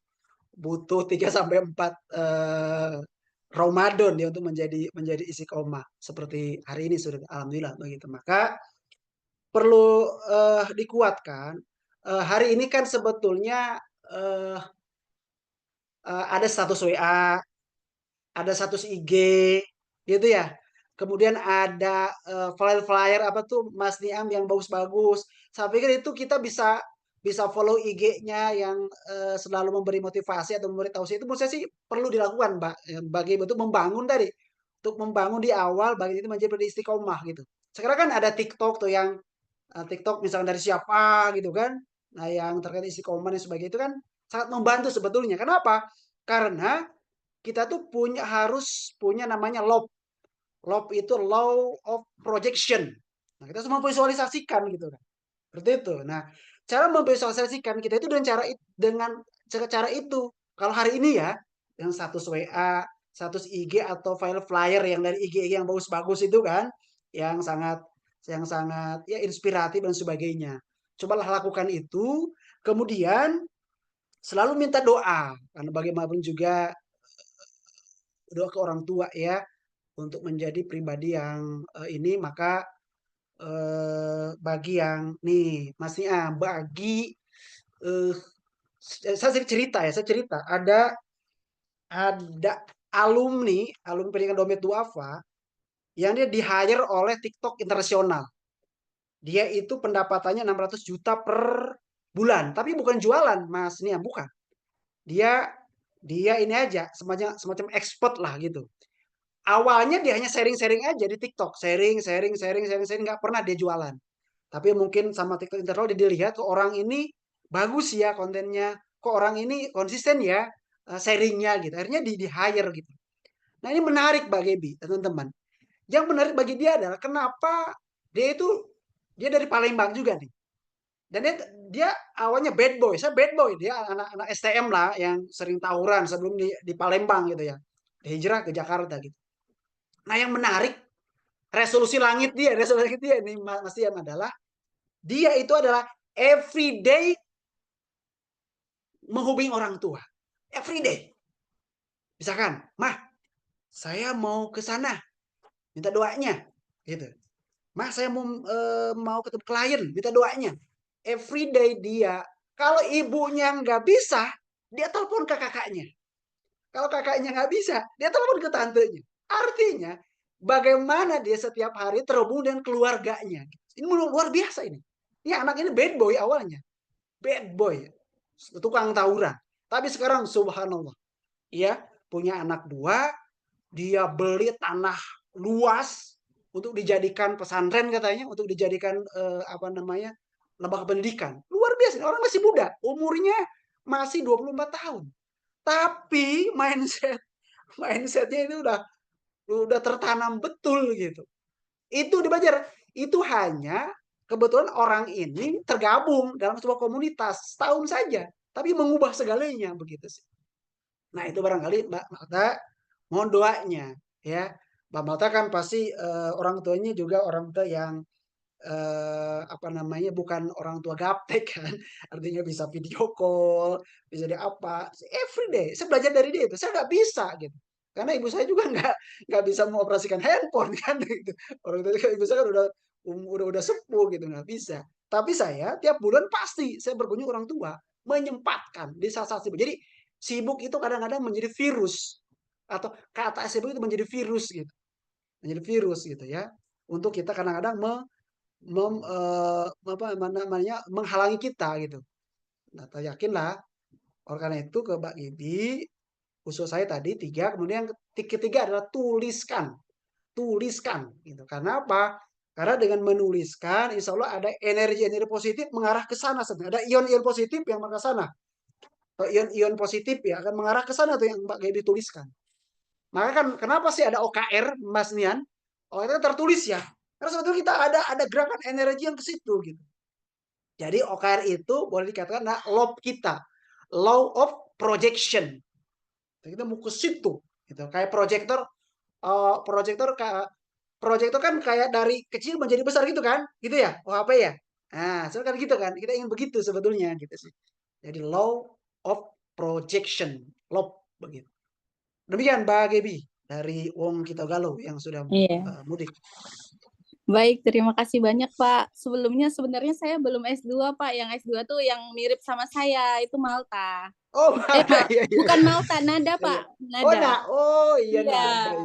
butuh 3 sampai 4 Ramadan ya untuk menjadi istiqomah seperti hari ini sudah alhamdulillah begitu. Maka perlu dikuatkan hari ini kan sebetulnya eh, ada status WA, ada status IG gitu ya. Kemudian ada flyer-flyer apa tuh Mas Niam yang bagus-bagus. Saya pikir itu kita bisa bisa follow IG-nya yang selalu memberi motivasi atau memberi tausiah itu menurut saya sih perlu dilakukan, Mbak. Bagi untuk membangun tadi, untuk membangun di awal bagi itu menjadi istiqomah gitu. Sekarang kan ada TikTok tuh yang TikTok misalnya dari siapa gitu kan. Nah, yang terkait istiqomah dan sebagainya itu kan sangat membantu sebetulnya. Kenapa? Karena kita tuh harus punya namanya LOP. LOP itu law of projection. Nah, kita semua visualisasikan gitu kan. Seperti itu. Nah, cara memvisualisasikan kita itu dengan cara itu. Kalau hari ini ya, dengan status WA, status IG atau file flyer yang dari IG yang bagus-bagus itu kan, yang sangat ya inspiratif dan sebagainya. Cobalah lakukan itu, kemudian selalu minta doa karena bagaimanapun juga doa ke orang tua ya untuk menjadi pribadi yang ini maka bagi yang nih masnya bagi eh, saya cerita ada alumni pendidikan Domet Duafa yang dia di-hire oleh TikTok internasional. Dia itu pendapatannya 600 juta per bulan, tapi bukan jualan Mas Nia, bukan. Dia ini aja semacam expert lah gitu. Awalnya dia hanya sharing-sharing aja di TikTok, sharing nggak pernah dia jualan. Tapi mungkin sama TikTok internal dia dilihat kok orang ini bagus ya kontennya, kok orang ini konsisten ya sharingnya gitu. Akhirnya di hire gitu. Nah ini menarik Mbak Gebi teman-teman. Yang menarik bagi dia adalah kenapa dia dari Palembang juga nih. Dan dia awalnya bad boy. Saya bad boy. Dia anak-anak STM lah yang sering tawuran sebelum di Palembang gitu ya. Hijrah ke Jakarta gitu. Nah yang menarik resolusi langit dia ini Mas Ian adalah dia itu adalah everyday menghubungi orang tua. Everyday. Misalkan, Mah, saya mau ke sana. Minta doanya. Gitu. Mah, saya mau ketemu klien. Minta doanya. Everyday dia. Kalau ibunya nggak bisa, dia telepon ke kakaknya. Kalau kakaknya nggak bisa, dia telepon ke tantenya. Artinya, bagaimana dia setiap hari terhubung dengan keluarganya. Ini luar biasa ini. Ini anak ini bad boy awalnya. Bad boy. Tukang tawuran. Tapi sekarang subhanallah. Ia punya anak 2. Dia beli tanah luas untuk dijadikan pesantren katanya. Untuk dijadikan lembaga pendidikan. Luar biasa. Orang masih muda. Umurnya masih 24 tahun. Tapi mindsetnya itu udah tertanam betul gitu. Itu dibajar. Itu hanya kebetulan orang ini tergabung dalam sebuah komunitas setahun saja, tapi mengubah segalanya begitu sih. Nah itu barangkali Mbak Malta mohon doanya ya. Mbak Malta kan pasti orang tuanya juga orang tua yang bukan orang tua gaptek kan, artinya bisa video call, bisa di apa, everyday. Saya belajar dari dia itu, saya nggak bisa gitu. Karena ibu saya juga nggak bisa mengoperasikan handphone kan gitu. Orang tua ibu saya kan udah sepuh gitu nggak bisa. Tapi saya tiap bulan pasti saya berkunjung orang tua, menyempatkan di saat-saat sibuk. Jadi sibuk itu kadang-kadang menjadi virus atau kata sibuk itu menjadi virus gitu, menjadi virus gitu ya. Untuk kita kadang-kadang menghalangi kita gitu. Nah, yakinlah. Oleh karena itu ke Mbak Gibi, usul saya tadi 3, kemudian ketiga adalah tuliskan gitu. Karena apa? Karena dengan menuliskan, insya Allah ada energi-energi positif mengarah ke sana. Ada ion-ion positif yang mengarah ke sana. Atau ion-ion positif ya akan mengarah ke sana tuh yang Mbak Gibi tuliskan. Maka kan kenapa sih ada OKR, Mas Nian? OKR tertulis ya. Karena sebetulnya kita ada gerakan energi yang ke situ gitu. Jadi OKR itu boleh dikatakan adalah law kita, law of projection. Kita mau ke situ, gitu. Kayak proyektor kan kayak dari kecil menjadi besar gitu kan, gitu ya, OHP ya. Nah, kan gitu kan, kita ingin begitu sebetulnya gitu sih. Jadi law of projection, law begitu. Demikian Mbak Gebi dari Wong Kita Galuh yang sudah mudik. Baik, terima kasih banyak Pak. Sebelumnya sebenarnya saya belum S2 Pak. Yang S2 tuh yang mirip sama saya, itu Malta. Oh, Malta. Iya. Bukan Malta, Nada Pak. Nada. Iya.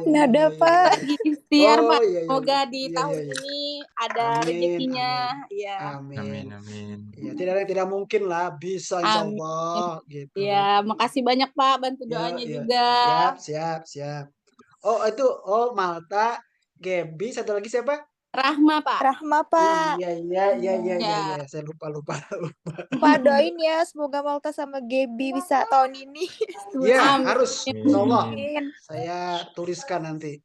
Nada Pak. Lagi ikhtiar Pak. Iya. Semoga di tahun ini ada rezekinya. Iya. Amin. Amin. Ya, tidak mungkin lah, bisa insya Allah gitu. Ya, makasih banyak Pak bantu doanya juga. Siap. Oh, itu Malta, Gebi, satu lagi siapa? Rahma Pak. Iya. Saya lupa. Pak doain ya semoga Malta sama Gebi bisa tahun ini. Iya, harus. Insya Allah. Amin. Saya tuliskan nanti.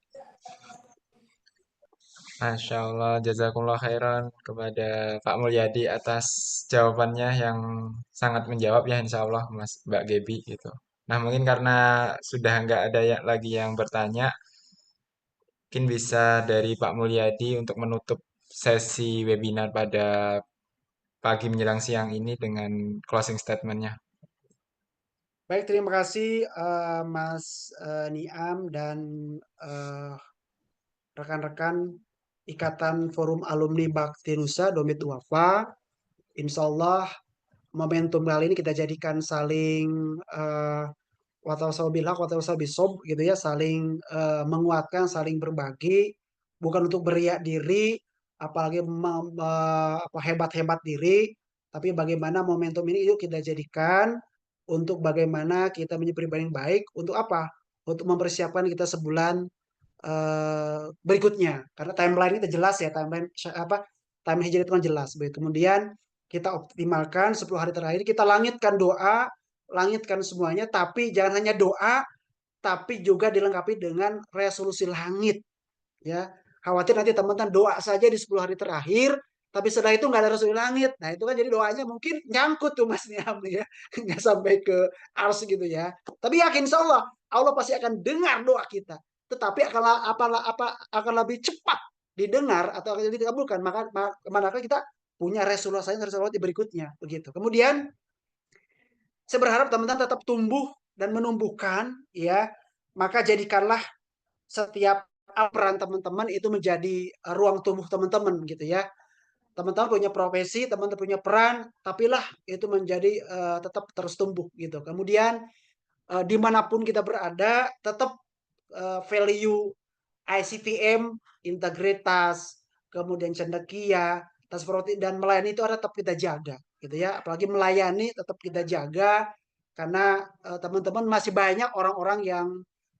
Masya Allah, jazakumullah khairan kepada Pak Mulyadi atas jawabannya yang sangat menjawab ya insya Allah Mas Mbak Gebi gitu. Nah mungkin karena sudah nggak ada lagi yang bertanya, mungkin bisa dari Pak Mulyadi untuk menutup sesi webinar pada pagi menjelang siang ini dengan closing statementnya. Baik, terima kasih Mas Niam dan eh, rekan-rekan Ikatan Forum Alumni Bakti Nusa Domit Wafa. Insya Allah momentum kali ini kita jadikan saling watawasau bil haq, watawasau bisob gitu ya, saling menguatkan, saling berbagi, bukan untuk beriak diri, apalagi hebat-hebat diri, tapi bagaimana momentum ini yuk kita jadikan untuk bagaimana kita menjadi pribadi yang baik, untuk apa? Untuk mempersiapkan kita sebulan berikutnya. Karena timeline kita jelas ya, timeline hijrah itu kan jelas. Baik. Kemudian kita optimalkan 10 hari terakhir, kita langitkan doa, langitkan semuanya, tapi jangan hanya doa, tapi juga dilengkapi dengan resolusi langit. Ya, khawatir nanti teman-teman doa saja di 10 hari terakhir, tapi setelah itu nggak ada resolusi langit. Nah itu kan jadi doanya mungkin nyangkut tuh Mas Niam ya, nggak sampai ke ars gitu ya. Tapi yakin insya Allah, Allah pasti akan dengar doa kita. Tetapi akan lebih cepat didengar atau akan lebih dikabulkan. Maka kita punya resolusi berikutnya begitu. Kemudian saya berharap teman-teman tetap tumbuh dan menumbuhkan ya. Maka jadikanlah setiap peran teman-teman itu menjadi ruang tumbuh teman-teman gitu ya. Teman-teman punya profesi, teman-teman punya peran, tapilah itu menjadi tetap terus tumbuh gitu. Kemudian dimanapun kita berada, tetap value ICTM, integritas, kemudian cendekia, dan melayani itu tetap kita jaga, gitu ya. Apalagi melayani tetap kita jaga, karena teman-teman masih banyak orang-orang yang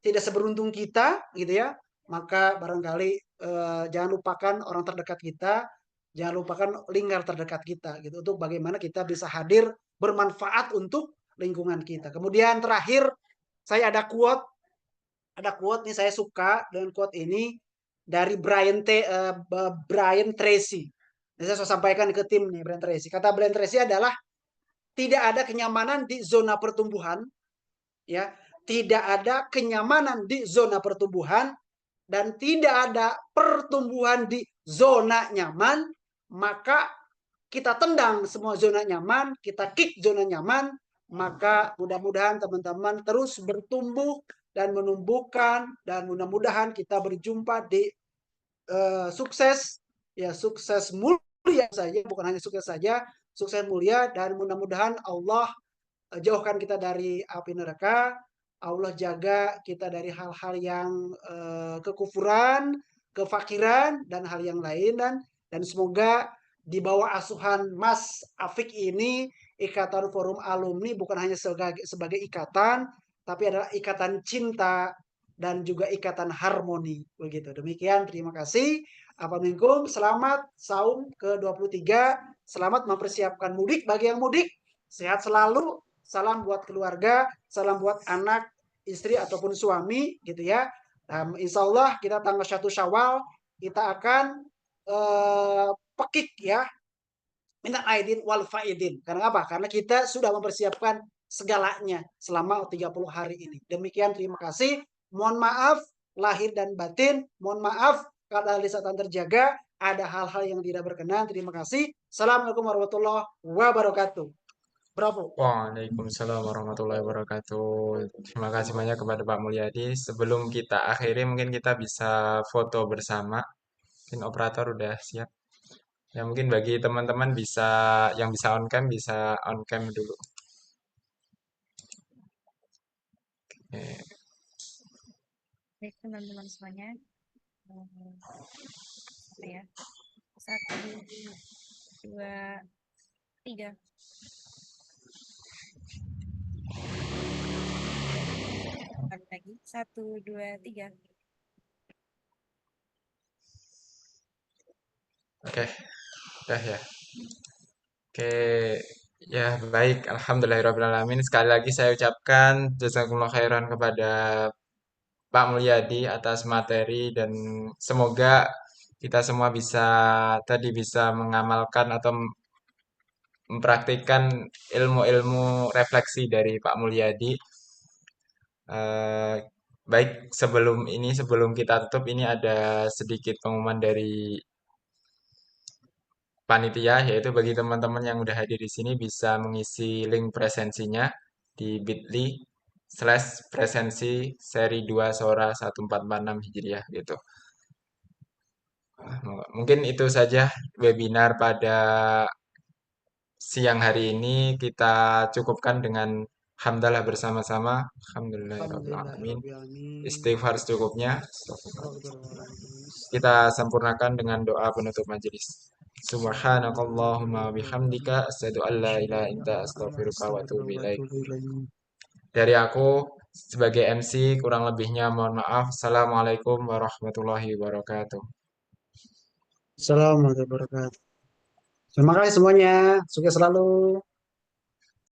tidak seberuntung kita, gitu ya. Maka barangkali jangan lupakan orang terdekat kita, jangan lupakan lingkar terdekat kita, gitu. Untuk bagaimana kita bisa hadir bermanfaat untuk lingkungan kita. Kemudian terakhir, saya ada quote nih, saya suka dengan quote ini dari Brian Tracy. Ini saya sampaikan ke tim nih, Brian Tracy. Kata Brian Tracy adalah tidak ada kenyamanan di zona pertumbuhan, ya, tidak ada kenyamanan di zona pertumbuhan dan tidak ada pertumbuhan di zona nyaman, maka kita tendang semua zona nyaman, kita kick zona nyaman, maka mudah-mudahan teman-teman terus bertumbuh dan menumbuhkan, dan mudah-mudahan kita berjumpa di sukses mulia saja, bukan hanya sukses saja, sukses mulia, dan mudah-mudahan Allah jauhkan kita dari api neraka, Allah jaga kita dari hal-hal yang kekufuran, kefakiran, dan hal yang lain, dan semoga di bawah asuhan Mas Afik ini, Ikatan Forum Alumni bukan hanya sebagai ikatan, tapi adalah ikatan cinta dan juga ikatan harmoni. Begitu. Demikian, terima kasih. Assalamualaikum, selamat saum ke-23, selamat mempersiapkan mudik bagi yang mudik, sehat selalu, salam buat keluarga, salam buat anak, istri ataupun suami, gitu ya. Insya Allah kita tanggal 1 Syawal kita akan pekik ya, minal aidin wal faidin. Karena apa? Karena kita sudah mempersiapkan segalanya selama 30 hari ini. Demikian, terima kasih. Mohon maaf lahir dan batin. Mohon maaf kalau lisan terjaga ada hal-hal yang tidak berkenan. Terima kasih. Assalamualaikum warahmatullahi wabarakatuh. Bravo. Waalaikumsalam warahmatullahi wabarakatuh. Terima kasih banyak kepada Pak Mulyadi. Sebelum kita akhiri, mungkin kita bisa foto bersama. Mungkin operator udah siap. Ya mungkin bagi teman-teman yang bisa on cam, bisa on cam dulu. Oke. Baik teman-teman semuanya, ya, 1, 2, 3. Lagi 1, 2, 3. Oke, udah ya. Oke, ya baik. Alhamdulillahirrahmanirrahim. Sekali lagi saya ucapkan jazakumullah khairan kepada Pak Mulyadi atas materi dan semoga kita semua bisa mengamalkan atau mempraktikkan ilmu-ilmu refleksi dari Pak Mulyadi. Eh, Baik, sebelum kita tutup ini ada sedikit pengumuman dari panitia, yaitu bagi teman-teman yang udah hadir di sini bisa mengisi link presensinya di bit.ly/presensi seri 2 Sora 1446 Hijriah gitu. Mungkin itu saja webinar pada siang hari ini, kita cukupkan dengan hamdalah bersama-sama. Alhamdulillahirrahmanirrahim. Alhamdulillahirobbilalamin. Istighfar secukupnya. Astagfirullahaladzim. Kita sempurnakan dengan doa penutup majelis. Subhanakallahumma bihamdika asyhadu an la ilaha illa anta astaghfiruka wa atubu ilaik. Dari aku sebagai MC kurang lebihnya mohon maaf. Assalamualaikum warahmatullahi wabarakatuh. Assalamualaikum warahmatullahi wabarakatuh. Terima kasih semuanya. Sukses selalu.